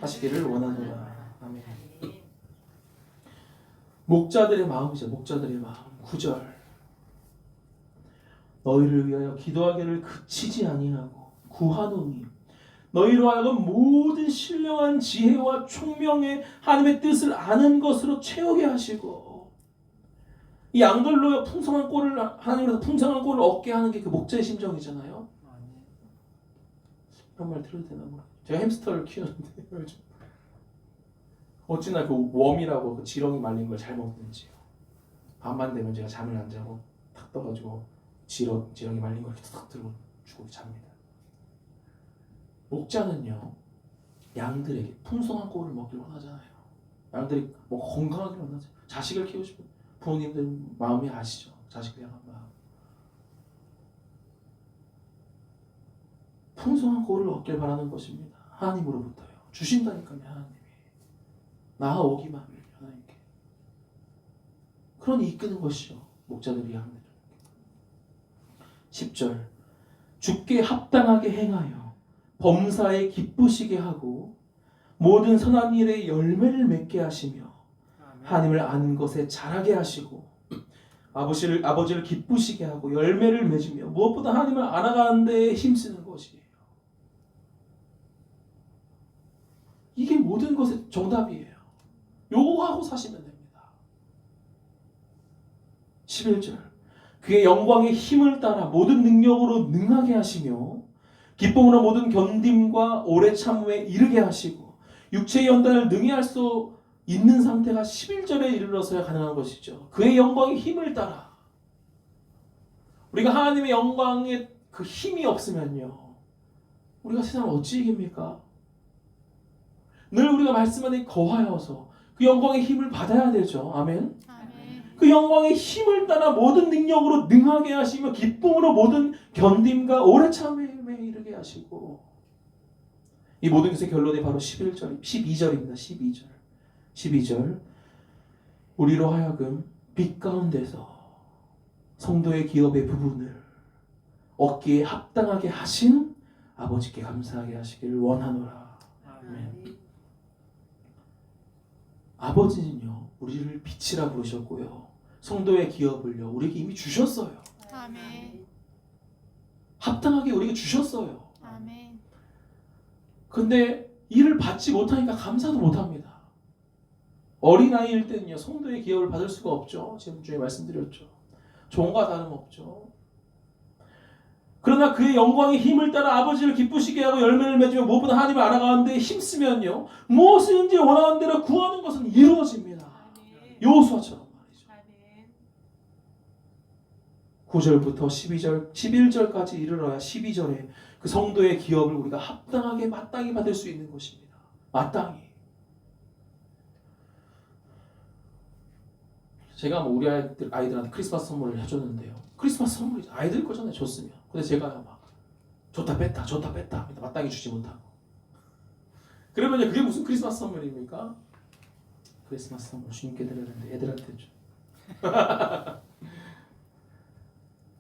하시기를 원하노라. 아멘. 목자들의 마음이죠. 목자들의 마음. 9절. 너희를 위하여 기도하기를 그치지 아니하고 구하노니 너희로 하여금 모든 신령한 지혜와 총명에 하나님의 뜻을 아는 것으로 채우게 하시고. 이 양들로 풍성한 꼴을, 하나님께서 풍성한 꼴을 얻게 하는 게 그 목자의 심정이잖아요. 이런 말 들어도 되나 모르겠어요. 제가 햄스터를 키우는데 요즘 어찌나 그 웜이라고 그 지렁이 말린 걸 잘 먹는지요. 밤만 되면 제가 잠을 안 자고 탁 떠가지고 지렁이 말린 걸 이렇게 탁 들고 주고 잡니다. 목자는요, 양들에게 풍성한 꼴을 먹기를 원하잖아요. 양들이 뭐 건강하기를 원하죠. 자식을 키우시고 부모님들 마음이 아시죠? 자식을 향한 마음. 풍성한 꼴을 얻길 바라는 것입니다. 하나님으로부터요. 주신다니까요. 하나님이. 나아오기만 하면 하나님께. 그러니 이끄는 것이죠. 목자들이 양들을. 10절 주께 합당하게 행하여 범사에 기쁘시게 하고 모든 선한 일에 열매를 맺게 하시며 하나님을 아는 것에 자라게 하시고 아버지를 기쁘시게 하고 열매를 맺으며 무엇보다 하나님을 알아가는 데에 힘쓰는 것이에요. 이게 모든 것의 정답이에요. 요거 하고 사시면 됩니다. 11절 그의 영광의 힘을 따라 모든 능력으로 능하게 하시며 기쁨으로 모든 견딤과 오래 참음에 이르게 하시고 육체의 연단을 능히 할 수 있는 상태가 11절에 이르러서야 가능한 것이죠. 그의 영광의 힘을 따라. 우리가 하나님의 영광의 그 힘이 없으면요, 우리가 세상을 어찌 이깁니까? 늘 우리가 말씀 안에 거하여서 그 영광의 힘을 받아야 되죠. 아멘. 그 영광의 힘을 따라 모든 능력으로 능하게 하시며 기쁨으로 모든 견딤과 오래 참음에 이르게 하시고, 이 모든 것의 결론이 바로 12절입니다. 12절 우리로 하여금 빛 가운데서 성도의 기업의 부분을 얻기에 합당하게 하신 아버지께 감사하게 하시길 원하노라. 아멘. 아버지는요, 우리를 빛이라 부르셨고요, 성도의 기업을요, 우리에게 이미 주셨어요. 아멘. 합당하게 우리에게 주셨어요. 아멘. 근데 이를 받지 못하니까 감사도 못합니다. 어린아이일 때는요, 성도의 기업을 받을 수가 없죠. 지금 주에 말씀드렸죠. 종과 다름없죠. 그러나 그의 영광의 힘을 따라 아버지를 기쁘시게 하고 열매를 맺으며 무엇보다 하나님을 알아가는 데 힘쓰면요, 무엇이든지 원하는 대로 구하는 것은 이루어집니다. 여호수아처럼 말이죠. 9절부터 11절까지 이르러야 12절에 그 성도의 기업을 우리가 합당하게 마땅히 받을 수 있는 것입니다. 마땅히. 제가 뭐 우리 아이들한테 크리스마스 선물을 해줬는데요. 크리스마스 선물이 아이들 거잖아요. 줬으면. 근데 제가 막 줬다 뺐다 마땅히 주지 못하고. 그러면 그게 무슨 크리스마스 선물입니까? 크리스마스 선물 주님께 드렸는데 애들한테 줘.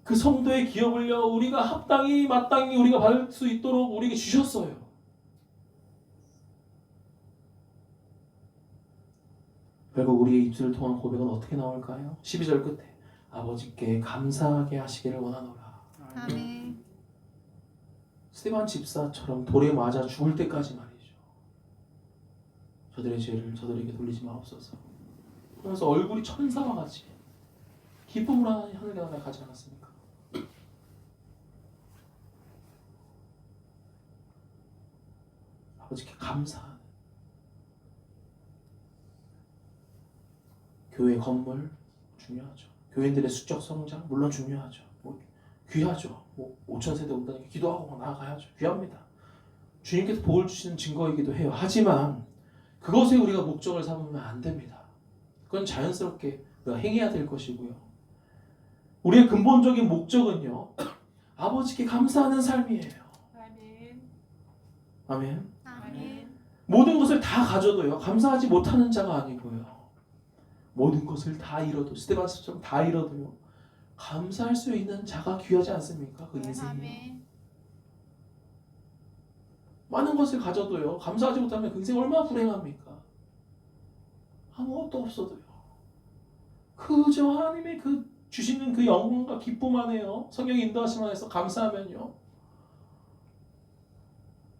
그 성도의 기업을요, 우리가 합당히 마땅히 우리가 받을 수 있도록 우리에게 주셨어요. 결국 우리의 입술을 통한 고백은 어떻게 나올까요? 12절 끝에 아버지께 감사하게 하시기를 원하노라. 아멘. 스데반 집사처럼 돌에 맞아 죽을 때까지 말이죠. 저들의 죄를 저들에게 돌리지 마옵소서. 그러면서 얼굴이 천사와 같이 기쁨으로 하늘에 가지 않았습니까? 아버지께 감사하는 교회 건물 중요하죠. 교인들의 수적 성장 물론 중요하죠. 귀하죠. 5천 세대 온다니까 기도하고 나아가야죠. 귀합니다. 주님께서 복을 주시는 증거이기도 해요. 하지만 그것에 우리가 목적을 삼으면 안 됩니다. 그건 자연스럽게 우리가 행해야 될 것이고요. 우리의 근본적인 목적은요, 아버지께 감사하는 삶이에요. 아멘. 아멘. 모든 것을 다 가져도요, 감사하지 못하는 자가 아니고요, 모든 것을 다 잃어도, 스데반스처럼 다 잃어도요, 감사할 수 있는 자가 귀하지 않습니까? 그 인생이. 아멘. 많은 것을 가져도요, 감사하지 못하면 그 인생 얼마나 불행합니까? 아무것도 없어도요, 그저 하나님의 그 주시는 그 영광과 기쁨 안에요, 성령 인도하심 안에서 감사하면요,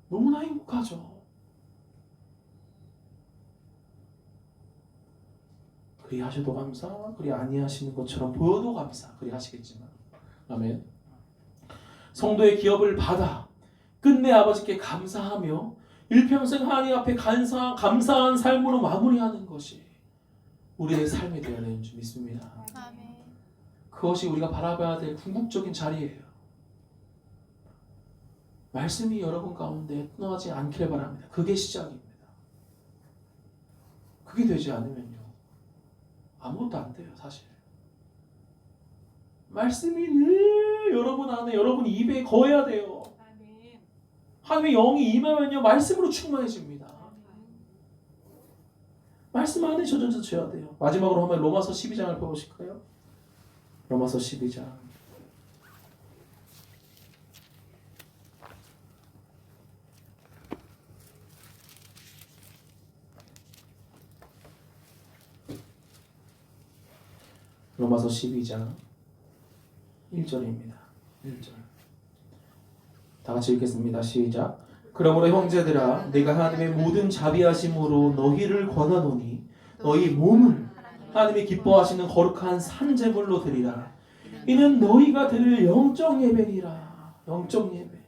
너무나 행복하죠. 그리 하셔도 감사, 그리 아니하시는 것처럼 보여도 감사, 그리 하시겠지만. 아멘. 성도의 기업을 받아 끝내 아버지께 감사하며 일평생 하나님 앞에 감사한 삶으로 마무리하는 것이 우리의 삶이 되어야 되는 줄 믿습니다. 아멘. 그것이 우리가 바라봐야 될 궁극적인 자리예요. 말씀이 여러분 가운데 떠나지 않기를 바랍니다. 그게 시작입니다. 그게 되지 않으면요, 아무것도 안 돼요. 사실 말씀이 늘 여러분 안에, 여러분 입에 거해야 돼요. 하나님의 영이 임하면요, 말씀으로 충만해집니다. 말씀 안에 젖어져야 돼요. 마지막으로 한번 로마서 12장을 펴보실까요? 로마서 12장. 로마서 12장 1절입니다. 1절. 다 같이 읽겠습니다. 시작. 그러므로 형제들아, 내가 하나님의 모든 자비하심으로 너희를 권하노니 너희 몸을 하나님이 기뻐하시는 거룩한 산제물로 드리라. 이는 너희가 드릴 영적 예배니라. 영적 예배.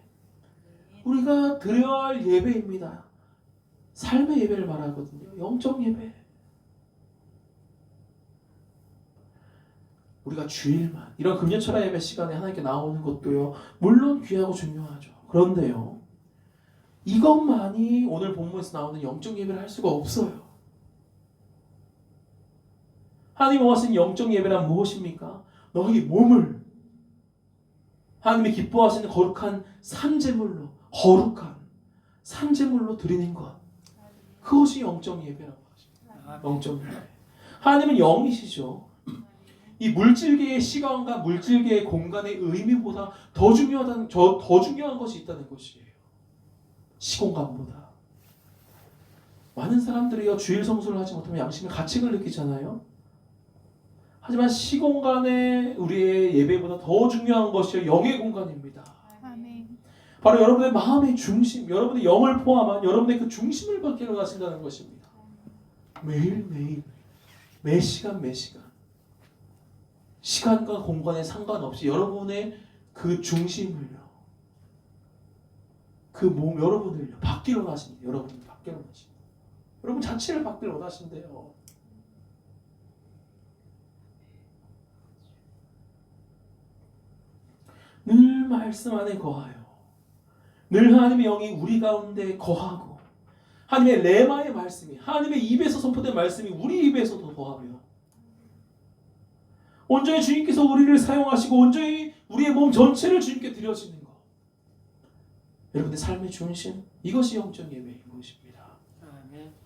우리가 드려야 할 예배입니다. 삶의 예배를 말하거든요. 영적 예배. 우리가 주일만 이런 금요철야 예배 시간에 하나님께 나오는 것도요, 물론 귀하고 중요하죠. 그런데요, 이것만이 오늘 본문에서 나오는 영적 예배를 할 수가 없어요. 하나님이 원하시는 영적 예배란 무엇입니까? 너희 몸을 하나님이 기뻐하시는 거룩한 산제물로, 거룩한 산제물로 드리는 것, 그것이 영적 예배라고 하십니다. 영적 예배. 하나님은 영이시죠. 이 물질계의 시간과 물질계의 공간의 의미보다 더 중요한 것이 있다는 것이에요. 시공간보다. 많은 사람들이요, 주일 성수를 하지 못하면 양심의 가책을 느끼잖아요. 하지만 시공간의 우리의 예배보다 더 중요한 것이 영의 공간입니다. 아멘. 바로 여러분의 마음의 중심, 여러분의 영을 포함한 여러분의 그 중심을 받게 하신다는 것입니다. 매일매일, 매 시간 매 시간, 시간과 공간에 상관없이 여러분의 그 중심을요, 그 몸, 여러분을요, 받기로 하십니다. 여러분을 받기로 하십니다. 여러분 자체를 받기로 하신대요. 늘 말씀 안에 거하여, 늘 하나님의 영이 우리 가운데 거하고, 하나님의 레마의 말씀이, 하나님의 입에서 선포된 말씀이 우리 입에서도 거하며, 온전히 주님께서 우리를 사용하시고 온전히 우리의 몸 전체를 주님께 드려지는 것, 여러분의 삶의 중심, 이것이 영적 예배인 것입니다.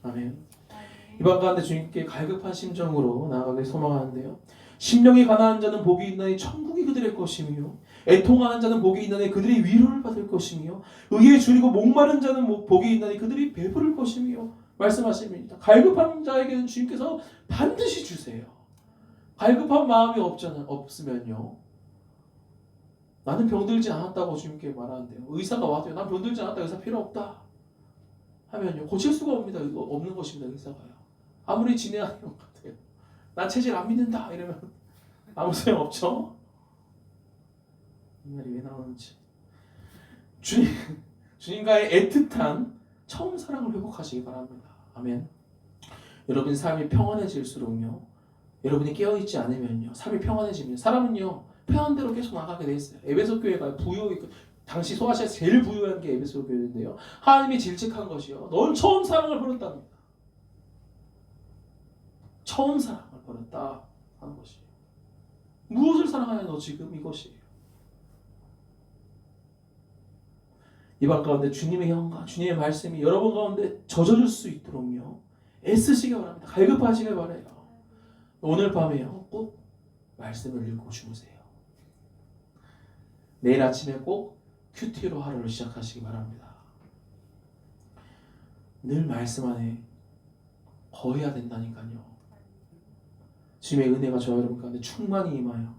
아멘. 이번 가운데 주님께 갈급한 심정으로 나아가길 소망하는데요, 심령이 가난한 자는 복이 있나니 천국이 그들의 것이며, 애통하는 자는 복이 있나니 그들이 위로를 받을 것이며, 의에 줄이고 목마른 자는 복이 있나니 그들이 배부를 것이며 말씀하십니다. 갈급한 자에게는 주님께서 반드시 주세요. 갈급한 마음이 없으면요, 나는 병들지 않았다고 주님께 말하는데요, 의사가 와도요, 난 병들지 않았다, 의사 필요 없다 하면요, 고칠 수가 없는 것입니다. 의사가요, 아무리 진행하는 것 같아요. 난 체질 안 믿는다 이러면 아무 소용 없죠. 이 말이 왜 나오는지. 주님과의 애틋한 처음 사랑을 회복하시기 바랍니다. 아멘. 여러분 삶이 평안해질수록요, 여러분이 깨어있지 않으면요, 삶이 평안해집니다. 사람은요, 평안대로 계속 나가게 돼 있어요. 에베소 교회가 당시 소아시아에서 제일 부유한 게 에베소 교회인데요, 하나님이 질책한 것이요, 넌 처음 사랑을 버렸답니다. 처음 사랑을 버렸다 하는 것이에요. 무엇을 사랑하냐 너 지금, 이것이에요. 이번 가운데 주님의 영과 주님의 말씀이 여러분 가운데 젖어줄 수 있도록요, 애쓰시기 바랍니다. 갈급하시길 바라요. 오늘 밤에요, 꼭 말씀을 읽고 주무세요. 내일 아침에 꼭 큐티로 하루를 시작하시기 바랍니다. 늘 말씀 안에 거해야 된다니까요. 주님의 은혜가 저와 여러분 가운데 충만히 임하여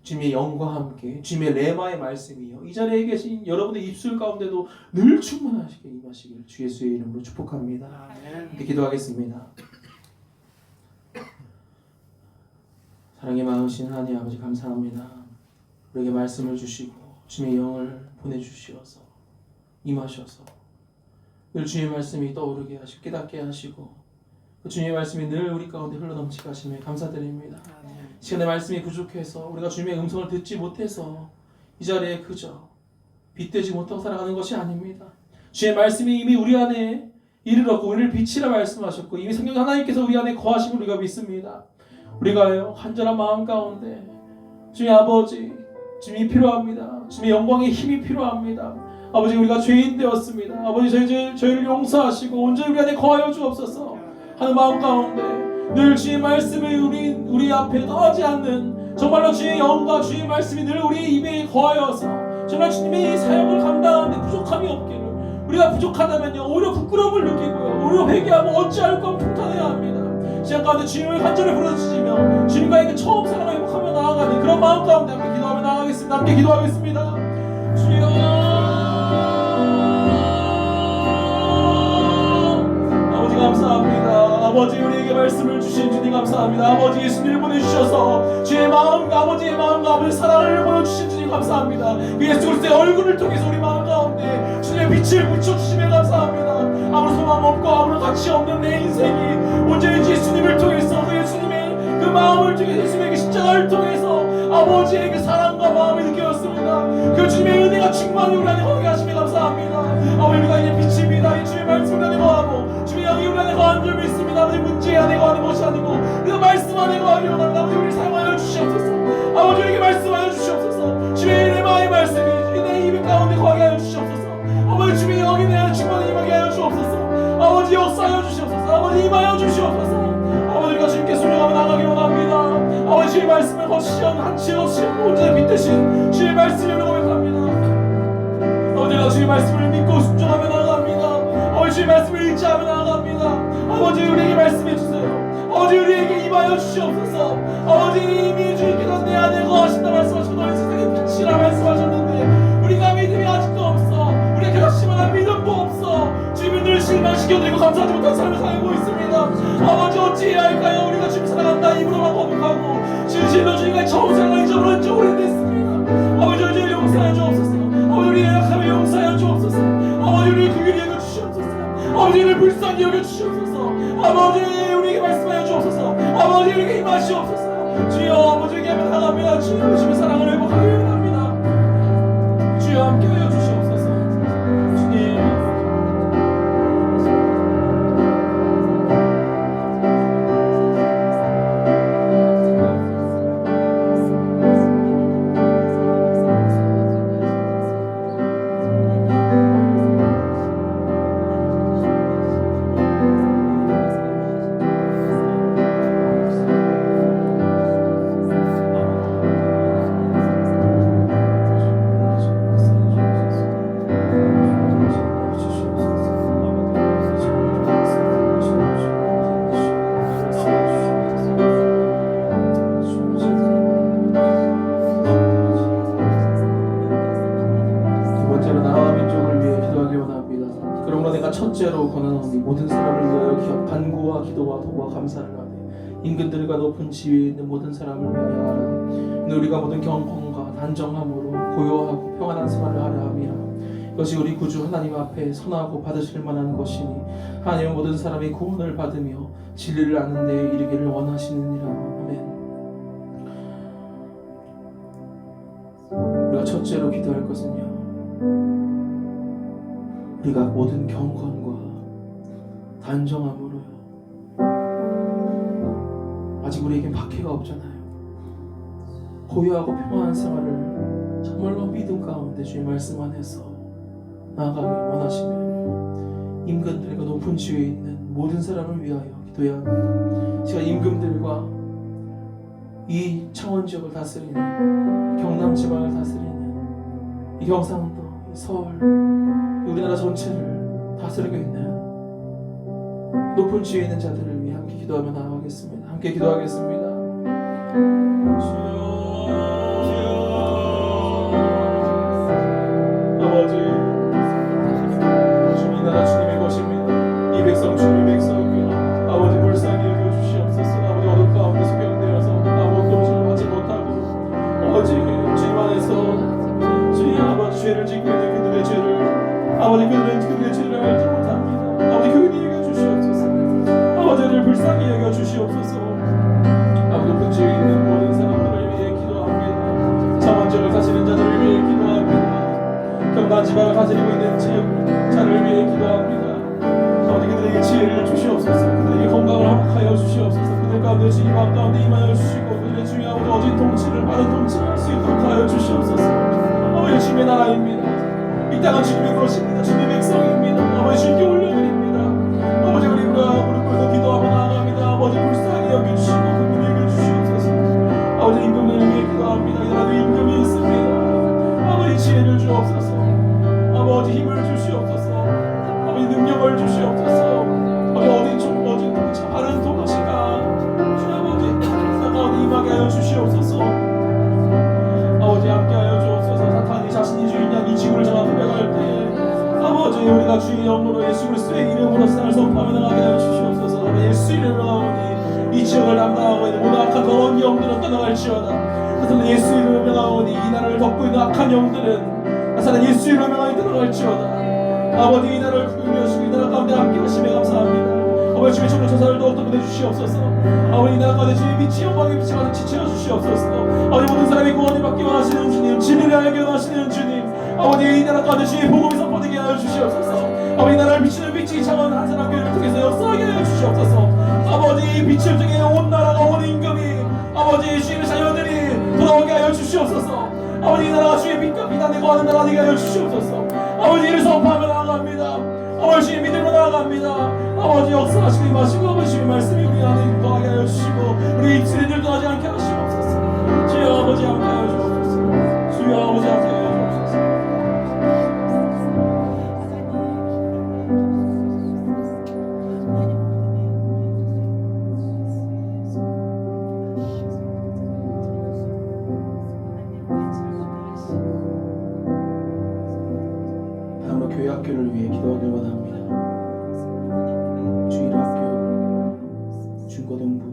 주님의 영과 함께 주님의 레마의 말씀이요, 이 자리에 계신 여러분의 입술 가운데도 늘 충만하시게 임하시기를 주 예수의 이름으로 축복합니다. 이렇게 기도하겠습니다. 사랑의 마음이신 하나님 아버지, 감사합니다. 우리에게 말씀을 주시고 주님의 영을 보내주시어서 임하셔서 늘 주님의 말씀이 떠오르게 하시고 깨닫게 하시고 주님의 말씀이 늘 우리 가운데 흘러넘치게 하심에 감사드립니다. 시간의 말씀이 부족해서 우리가 주님의 음성을 듣지 못해서 이 자리에 그저 빛되지 못하고 살아가는 것이 아닙니다. 주의 말씀이 이미 우리 안에 이르렀고 우리를 빛이라 말씀하셨고 이미 성령 하나님께서 우리 안에 거하심을 우리가 믿습니다. 우리가요 간절한 마음 가운데 주의 아버지 주님이 필요합니다. 주님의 영광의 힘이 필요합니다. 아버지 우리가 죄인 되었습니다. 아버지 저희를 용서하시고 온전히 우리 안에 거하여 주옵소서 하는 마음 가운데 늘 주의 말씀을 우리 앞에 떠나지 않는 정말로 주의 영과 주의 말씀이 늘 우리 입에 거하여서 정말 주님의 이 사역을 감당하는데 부족함이 없기를 우리가 부족하다면요 오히려 부끄러움을 느끼고요 오히려 회개하고 어찌할 건 통탄해야 합니다. 시간 가운데 주님을 간절히 부르짖으며 주님과의 그 처음 사랑을 회복하며 나아가는 그런 마음 가운데 함께 기도하며 나아가겠습니다. 함께 기도하겠습니다. 주여 아버지 감사합니다. 아버지 우리에게 말씀을 주신 주님 감사합니다. 아버지 예수님을 보내주셔서 주의 마음과 아버지의 마음과 아버지의 사랑을 보여주신 주님 감사합니다. 그 예수 그리스도의 얼굴을 통해서 우리 마음 가운데 주님의 빛을 비춰주시며 감사합니다. 아무런 소망 없고 아무런 가치 없는 내 인생이 온전히 예수님을 통해서 그 예수님의 그 마음을 통해서 예수님의 그 십자가를 통해서 아버지의 그 사랑과 마음이 느껴졌습니다. 그 주님의 은혜가 충만히 우리 안에 거하게 하시며 감사합니다. 아버지 우리가 이제 빛입니다. 이 주의 말씀 우리 안에 거하고 주의 영이 우리 안에 거하는 줄 믿습니다. 아버지 문제 안에 거하는 것이 아니고 그 말씀 안에 거하기 원합니다. 아버지 우리를 사용하여 주시옵소서. 아버지 우리에게 말씀하여 주시옵소서. 주의 이름의 말씀이 내 입 가운데 거하게 하여 주시옵소서. 아버지 주의 영이 내 안에 충만히 임하게 하여 주옵소서. 아버지 역사하여 주시옵소서. 아버지 임하여 주시옵소서. 아버지 우리가 주님께 순종하며 나가기 원합니다. 아버지 주의 말씀을 거시한 한치의 거시한 온전히 빛대신 주의 말씀을 고백합니다. 아버지 우리가 주의 말씀을 믿고 순종하며 나아갑니다. 아버지 주의 말씀을 의지하며 나아갑니다. 아버지 우리에게 말씀해 주세요. 아버지 우리에게 임하여 주시옵소서. 아버지 이미 주님께서 내 안에 거하신다 말씀하시고 너희 세상의 빛이라 말씀하셨는데 우리가 믿음이 아직도 없어. 우리가 결심한 믿음도 없어. 주님을 늘 실망시켜드리고 감사하지 못한 삶을 살고 있습니다. 아버지 어찌해야 할까요? 우리가 주님 사랑한다 입으로만 고백하고 진실로 주님과 처음 사랑을 잊어버린 지 오래됐습니다. 아버지 우리를 용서하여 주옵소서. 아버지 우리의 약함을 용서하여 주옵소서. 아버지 우리의 긍휼히 여겨 주시옵소서. 아버지 우리를 불쌍히 여겨 주시옵소서. 아버지 우리에게 말씀하여 주옵소서. 아버지 우리에게 임하시옵소서. 주여 아버지에게 하며 나갑니다. 주여 주님의 사랑을 회복하기 원합니다. 주여 함께하여 주시옵소서. 주님 첫째로 권하노니 모든 사람을 위하여 간구와 기도와 도와 감사를 하되 임금들과 높은 지위에 있는 모든 사람을 위하여 하라. 우리가 모든 경건과 단정함으로 고요하고 평안한 생활을 하려 함이라. 이것이 우리 구주 하나님 앞에 선하고 받으실 만한 것이니 하나님은 모든 사람이 구원을 받으며 진리를 아는 데에 이르기를 원하시느니라. 아멘. 우리가 첫째로 기도할 것은요, 우리가 모든 경건과 단정함으로요. 아직 우리에겐 박해가 없잖아요. 고요하고 평안한 생활을 정말로 믿음 가운데 주의 말씀 안에서 나아가길 원하시면 임금들과 높은 지위에 있는 모든 사람을 위하여 기도해야 합니다. 제가 임금들과 이 창원 지역을 다스리는, 경남 지방을 다스리는, 이 경상도, 이 서울, 우리나라 전체를 다스리고 있는 높은 지위에 있는 자들을 위해 함께 기도하며 나아가겠습니다. 함께 기도하겠습니다. 아버지, 주님 나라 주님의 것입니다. 이 백성 주님의 백성이요, 아버지 불쌍히 여겨 주시옵소서. 아버지 어둠 가운데 소경되어서 아버지 도움을 받지 못하고 아버지 주님 안에서 주님 아버지 죄를 짓고 있는 그들의 죄를, 아버지 그들의 죄를 알지 못합니다. 아버지 긍휼히 여겨 주시옵소서. 아버지를 불쌍히 여겨 주시옵소서. 아버지 높은 지에 있는 모든 사람들을 위해 기도합니다. 자원적을 가지는 자들을 위해 기도합니다. 경단 지방을 가지고 있는 자를 위해 기도합니다. 아버지 그들에게 지혜를 주시옵소서. 그들에게 건강을 허락하여 주시옵소서. 그들 가운데 주님 마음 가운데 임하여 주시고 그들의 주님 아버지 어진 통치를 받은 통치를 할 수 있도록 하여 주시옵소서. 아버지 주님의 나라입니다. 이 땅은 주님의 것입니다. 주님의 백성입니다. 아버지 주님께 올려드립니다. 아버지 우리가 무릎 꿇고 기도하며 나아갑니다. 아버지 불쌍히 여겨주시고 그분에게 주시옵소서. 아버지 임금을 위해 기도합니다. 나도 임금이 있습니다. 아버지 지혜를 주옵소서. 아버지 힘을 주시옵소서. 아버지 능력을 주시옵소서. 아버지 어진 통치 바른 통치가 주 아버지 사가운데 임하게 하여 주시옵소서. 아버지 함께하여 주옵소서. 사탄이 자신이 주인이야 이 지구를 전하고 배갈 때 아버지 우리가 주의 영으로 예수 그리스도의 이름으로 세상을 선포하며 나가게 하여 주시옵소서. 아버지 예수 이름으로 나오니 이 지역을 담당하고 있는 모든 악한 더러운 영들은 떠나갈지어다. 그래서 예수 이름으로 명하오니 이 나라를 덮고 있는 악한 영들은 나사는 예수 이름으로 명하니 떠나갈지어다. 아버지 이 나라를 구별해 주시고 이 나라 가운데 함께 하심에 감사합니다. 아버지 주의 청년조사를 더욱더 보내주시옵소서. 아버지 이 나라 가운데 주의 빛이 영광의 빛이 가득 지쳐 주시옵소서. 아버지 모든 사람이 구원을 받기 원하시는 주님 진리를 알게 원하시는 주님 아버지 이 나라 가운데 주의 복음이 선포되게 하여 주시옵소서. 아버지 이 나라를 비추는 빛이 창원 한 사람 교회를 통해서 역사하게 하여 주시옵소서. 아버지 이 빛을 통해 온 나라가 온 임금이 아버지 주님의 자녀들이 돌아오게 하여 주시옵소서. 아버지 이 나라가 주의 빛과 비단에 거하는 나라 되게 하여 주시옵소서. 아버지 이를 선포하며 나아갑니다. 아버지 주의 믿음으로 나아갑니다. 아버지 역사하시고 임하시고 아버지 주의 말씀이 우리 안에 거하게 하여 주시고 우리 입술에 들떠나지 않게 하시옵소서. 주여 아버지 함께 하여 주옵소서. 주여 아버지 함께 하여 주옵소서. 다음으로 교회 학교를 위해 기도하길 원합니다. 주일학교, 중고등부,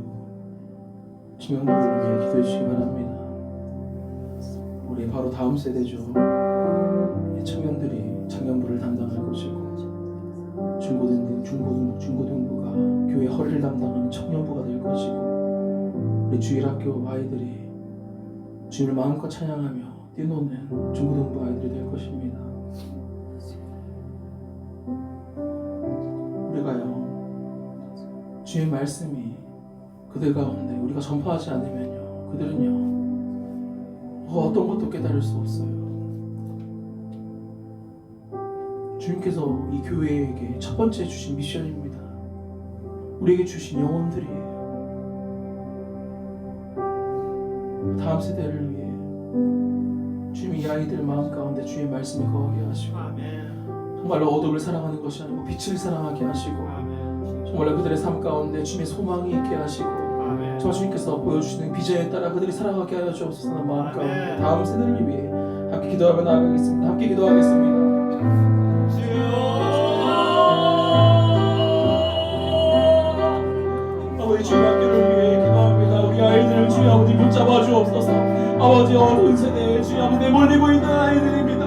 중형부를 위해 기도해 주시기 바랍니다. 우리 바로 다음 세대죠. 청년들이 청년부를 담당할 것이고 중고등부가 교회 허리를 담당하는 청년부가 될 것이고 우리 주일학교 아이들이 주님을 마음껏 찬양하며 뛰노는 중고등부 아이들이 될 것입니다. 우리가요 주의 말씀이 그들 가운데 우리가 전파하지 않으면요 그들은요 어떤 것도 깨달을 수 없어요. 주님께서 이 교회에게 첫 번째 주신 미션입니다. 우리에게 주신 영혼들이에요. 다음 세대를 위해 주님이 이 아이들 마음 가운데 주의 말씀이 거하게 하시고 정말로 어둠을 사랑하는 것이 아니고 빛을 사랑하게 하시고 정말로 그들의 삶 가운데 주님의 소망이 있게 하시고 저 주님께서 보여주시는 비전에 따라 그들이 살아가게 하여 주옵소서. 마음 가운데 다음 세대를 위해 함께 기도하며 나아가겠습니다. 함께 기도하겠습니다. 아버지 주의 학교를 위해 기도합니다. 우리 아이들을 주의 아버지 붙잡아 주옵소서. 아버지 어두운 세대에 주의 아버지 내몰리고 있는 아이들입니다.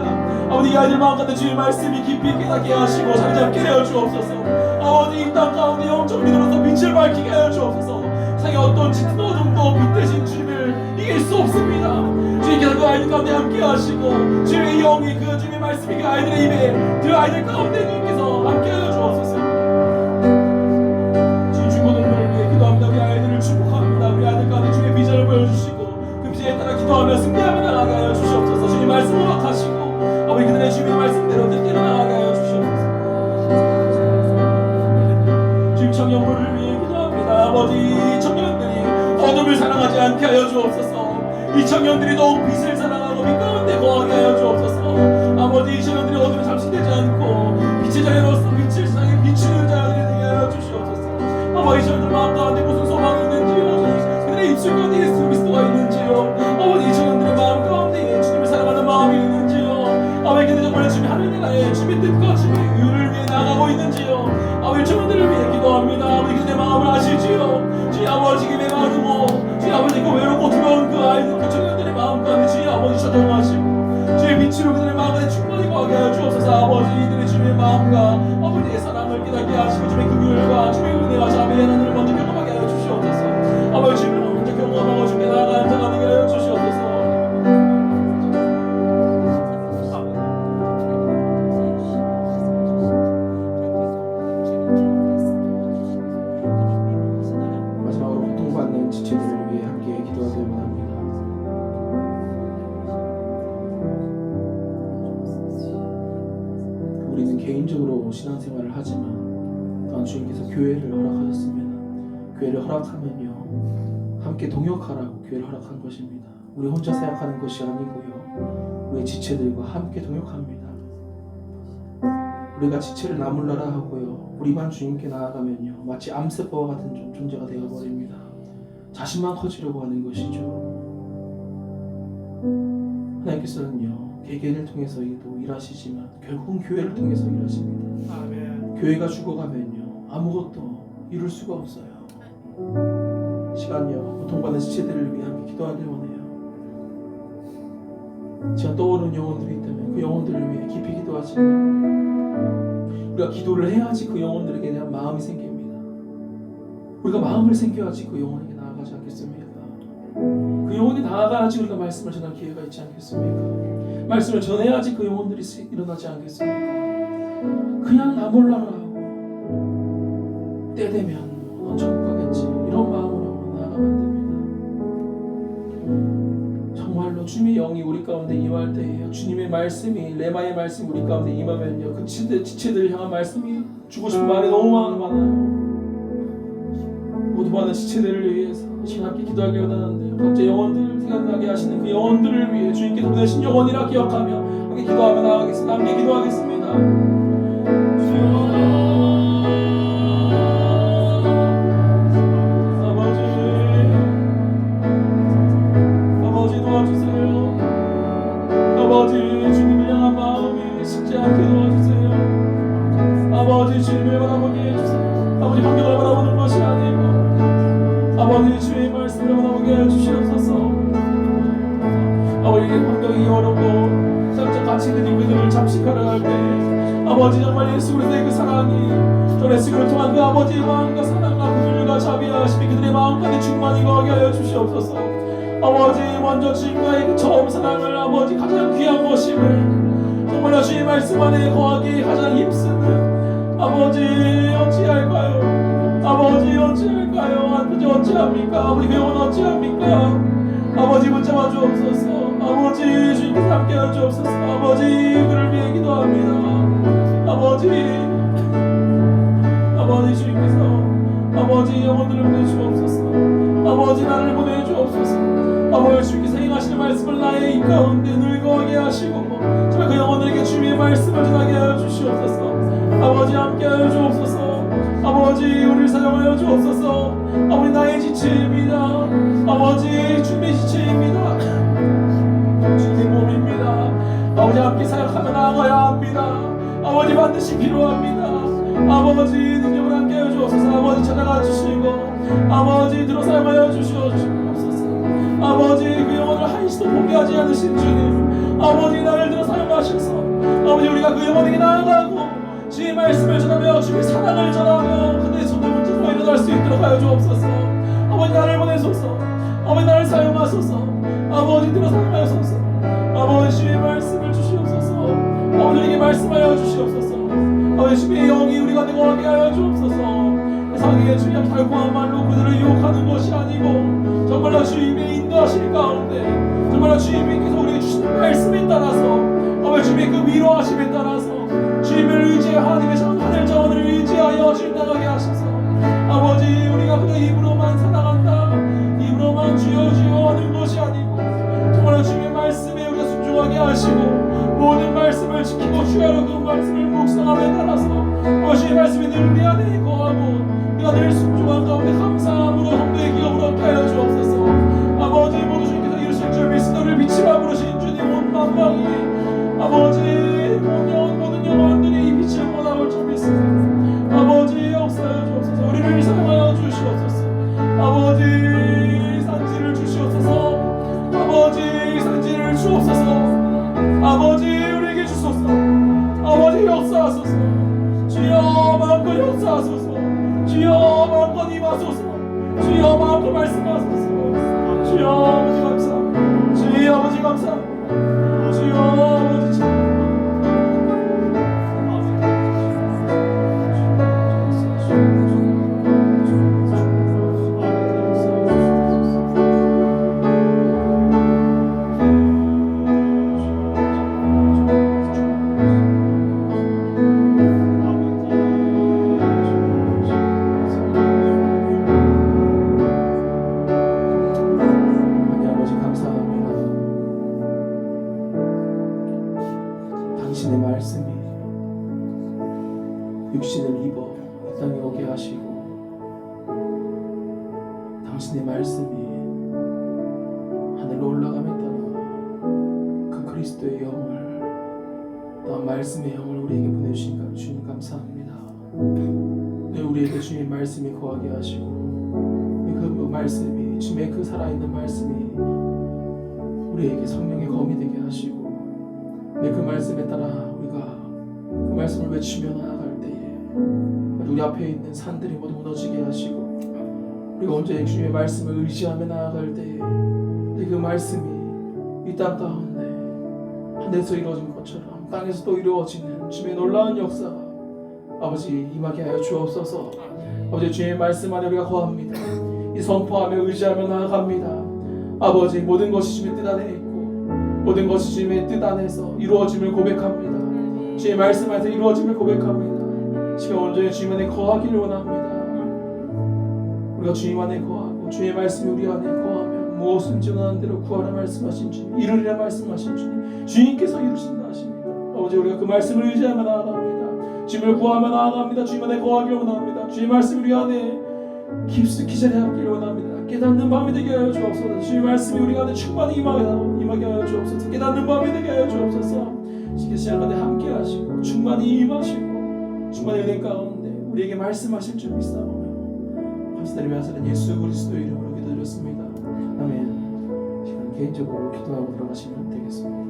아버지 이 아이들 마음 가운데 주의 말씀이 깊이 깨닫게 하시고 자리 잡게 하여 주옵소서. 아버지 이 땅 가운데 영적 리더로서 빛을 밝히게 하여 주옵소서. 세상에 어떤 짙은 어둠도 빛 대신 주님을 이길 수 없습니다. 주님께서 그 아이들 가운데 함께 하시고 주님의 영이 그 주님의 말씀이 그 아이들의 입에 그 아이들 가운데 주님께서 함께 하여 주옵소서. 주님 중고등부를 위해 기도합니다. 우리 아이들을 축복합니다. 우리 아이들 가운데 주님의 비전을 보여주시고 그 비전에 따라 기도하며 승리하며 나가게 하여 주시옵소서. 주님 말씀 허락하시고 아버지 그들의 주님의 말씀대로 뜻대로 나가게 하여 주시옵소서. 주님 청년부를 위해 기도합니다. 아버지 청년들이 어둠을 사랑하지 않게 하여 주옵소서. 이 청년들이 더욱 빛을 사랑하고 빛 가운데 거하게 하여 주옵소서. 아버지 이 청년들이 어둠에 잠식되지 않고 빛의 자녀로서 빛을 세상에 비추는 자들이 되게 하여 주시옵소서. 아버지 이 청년들 마음 가운데 무슨 소망이 있는지요 그들의 입술 가운데 예수 그리스도가 있는지요 아버지 이 청년들의 마음 가운데 주님을 사랑하는 마음이 있는지요 아버지 그들 정말 주님 하늘나라에 주님의 뜻과 주님의 의를 위해 나가고 있는지요 아버지 청년들을 위해 기도합니다. 아버지 그들의 마음을 아시지요 주님 아버지 그 메마르고 주님 아버지 그 외롭고 두려운 그 아이들 그 청년들의 마음 가운데 주님 아버지 조정하시고 주의 빛으로 그들의 마음에 충만히 거하게 하여 주옵소서. 아버지 이들의 주님의 마음과 아버지의 사랑을 깨닫게 하시고 주님의 긍휼과 주님의 은혜와 자비의 하나님을 먼저 우리는 개인적으로 신앙생활을 하지만 또한 주님께서 교회를 허락하셨습니다. 교회를 허락하면요 함께 동역하라고 교회를 허락한 것입니다. 우리 혼자 생각하는 것이 아니고요 우리의 지체들과 함께 동역합니다. 우리가 지체를 나눌라라 하고요 우리만 주님께 나아가면요 마치 암세포와 같은 존재가 되어버립니다. 자신만 커지려고 하는 것이죠. 하나님께서는요 개개인을 통해서도 일하시지만 결국은 교회를 통해서 일하십니다. 아멘. 교회가 죽어가면요 아무것도 이룰 수가 없어요. 시간요 고통받는 지체들을 위해 함께 기도하길 원해요. 제가 떠오르는 영혼들이 있다면 그 영혼들을 위해 깊이 기도하지만 우리가 기도를 해야지 그 영혼들에게 대한 마음이 생깁니다. 우리가 마음을 생겨야지 그 영혼에게 나아가지 않겠습니까? 그 영혼이 나아가야지 우리가 말씀을 전할 기회가 있지 않겠습니까? 말씀을 전해야지 그 영혼들이 일어나지 않겠습니까? 그냥 나 몰라라 하고 때 되면 넌 천국 가겠지 이런 마음으로 나아가면 안 됩니다. 정말로 주님의 영이 우리 가운데 임할 때에 주님의 말씀이 레마의 말씀이 우리 가운데 임하면요 그 지체들을 향한 말씀이 주고 싶은 말이 너무 많아요. 모두 많은 지체들을 위해서 시간 함께 기도하기 원하는데요 각자 영혼들을 생각나게 하시는 그 영혼들을 위해 주님께서 보내신 영혼이라 기억하며 함께 기도하며 나아가겠습니다. 함께 기도하겠습니다. 주여 도와주세요. 아버지 주님을 향한 마음이 식지 않게 도와주세요. 아버지 주님을 바라보게 해주세요. 아버지 환경을 바라보는 것이 아니고 아버지 주의 말씀을 바라보게 해주시옵소서. 아버지 환경이 어렵고 사회적 가치들이 그들을 잠식하려 할 때 아버지 정말 예수 그리스도의 그 사랑이 저 예수 그리스도를 통한 그 아버지의 마음과 사랑과 긍휼과 자비하심이 그들의 마음까지 충만히 거하게 하여 주시옵소서. 아버지 먼저 주님과의 그 처음 사랑을 아버지 가장 귀한 것임을 정말로 주의 말씀 안에 거하기 가장 힘쓰는 아버지 어찌할까요? 아버지 어찌할까요? 아버지 어찌합니까? 아버지 그 영혼 어찌합니까? 아버지 붙잡아 주옵소서. 아버지 주님께서 함께하여 주옵소서. 아버지 그를 위해 기도합니다. 아버지 주님께서 아버지 영혼들을 보내주옵소서. 아버지 나를 보내주옵소서. 아버지 주님께서 행하시는 말씀을 나의 입 가운데 늘 거하게 하시고 정말 그 영혼들에게 주님의 말씀을 전하게 하여 주시옵소서. 아버지 함께하여 주옵소서. 아버지 우리를 사용하여 주옵소서. 아버지 나의 지체입니다. 아버지 주님의 지체입니다. 주님의 몸입니다. 아버지 함께 사역하며 나아가야 합니다. 아버지 반드시 필요합니다. 아버지 능력을 함께하여 주옵소서. 아버지 찾아가 주시고 아버지 들어 사용하여 주시옵소서. 아버지 그 영혼을 한시도 포기하지 않으신 주님 아버지 나를 들어 사용하셔서 아버지 우리가 그 영혼에게 나아가고 주의 말씀을 전하며 주의 사랑을 전하며 그들의 손을 붙잡고 일어날 수 있도록 하여 주옵소서. 아버지 나를 보내소서. 아버지 나를 사용하소서. 아버지 들어 사용하소서. 아버지 주의 말씀을 주시옵소서. 아버지 우리에게 말씀하여 주시옵소서. 아버지 주의 영이 우리가 거하게 하여 주옵소서. 세상에 주님의 달콤한 말로 그들을 유혹하는 것이 아니고 정말로 주님의 인도하실 가운데 정말로 주님께서 우리에게 주시는 말씀에 따라서 아버지 주님의 그 위로하심에 따라서 주님을 의지하여 하나님의 하늘 자원을 의지하여 주님 나가게 하셔서 아버지 우리가 그저 입으로만 사랑한다 입으로만 주여 주여 하는 것이 아니고 정말로 주님의 말씀에 우리가 순종하게 하시고 모든 말씀을 지키고 주야로 그 말씀을 묵상함에 따라서 주의 말씀이 늘 우리 안에 거하고 우리가 늘 순종한 가운데 감사함으로 성도의 기업으로 함께 하여 주옵소서. 아버지 모두 주님께서 이루실 줄 믿으시는 빛이라 부르신 주님 온 만방이 아버지 모든 영혼들이 이 빛을 보나올 줄 믿습니다. 아버지 역사하여 주옵소서. 우리를 사용하여 주시옵소서. 아버지 산지를 주시옵소서. 아버지 산지를 주옵소서. 아버지 우리에게 주소서. 아버지 역사하소서. 주여 마음껏 역사하소서. 주여 마음껏 임하소서. 주여 마음껏 말씀하소서. 주여 아버지 감사합니다. 주여 아버지 감사합니다. 주여 아버지 참 당신의 말씀이 육신을 입어 이 땅에 오게 하시고 당신의 말씀이 하늘로 올라감에 따라 그 그리스도의 영을 또한 말씀의 영을 우리에게 보내주신 주님 감사합니다. 네, 우리에게 주님의 말씀이 거하게 하시고 그 말씀이 주님의 그 살아있는 말씀이 우리에게 성령의 검이 되게 하시고 네, 그 말씀에 따라 우리가 그 말씀을 외치며 나아갈 때에 우리 앞에 있는 산들이 모두 무너지게 하시고 우리가 온전히 주님의 말씀을 의지하며 나아갈 때에 그 말씀이 이 땅 가운데 하늘에서 이루어진 것처럼 땅에서 또 이루어지는 주님의 놀라운 역사가 아버지 임하게 하여 주옵소서. 아버지 주님의 말씀 안에 우리가 거합니다. 이 선포하며 의지하며 나아갑니다. 아버지 모든 것이 주님의 뜻 안에 있고 모든 것이 주님의 뜻 안에서 이루어짐을 고백합니다. 주님의 말씀 안에서 이루어짐을 고백합니다. 지금 온전히 주님 안에 거하기를 원합니다. 우리가 주님 안에 거하고 주의 말씀이 우리 안에 거하며 무엇인지 원하는 대로 구하라 말씀하신 주님, 이루리라 말씀하신 주님, 주님께서 이루신다 하십니다. 아버지 우리가 그 말씀을 의지하며 나아갑니다. 주님을 구하며 나아갑니다. 주님 안에 거하기를 원합니다. 주의 말씀이 우리 안에 깊숙이 자리하기를 원합니다. 깨닫는 밤이 되게 하여 주옵소서. 주의 말씀이 우리 안에 충만히 임하게 하여 주옵소서. 깨닫는 밤이 되게 하여 주옵소서. 지금 시간 가운데 함께 하시고 충만히 임하시고 충만히 은혜 가운데 우리에게 말씀하실 줄 믿사오며 감사드리며 하시는 예수 그리스도의 이름으로 기도드렸습니다. 아멘. 시간 개인적으로 기도하고 들어가시면 되겠습니다.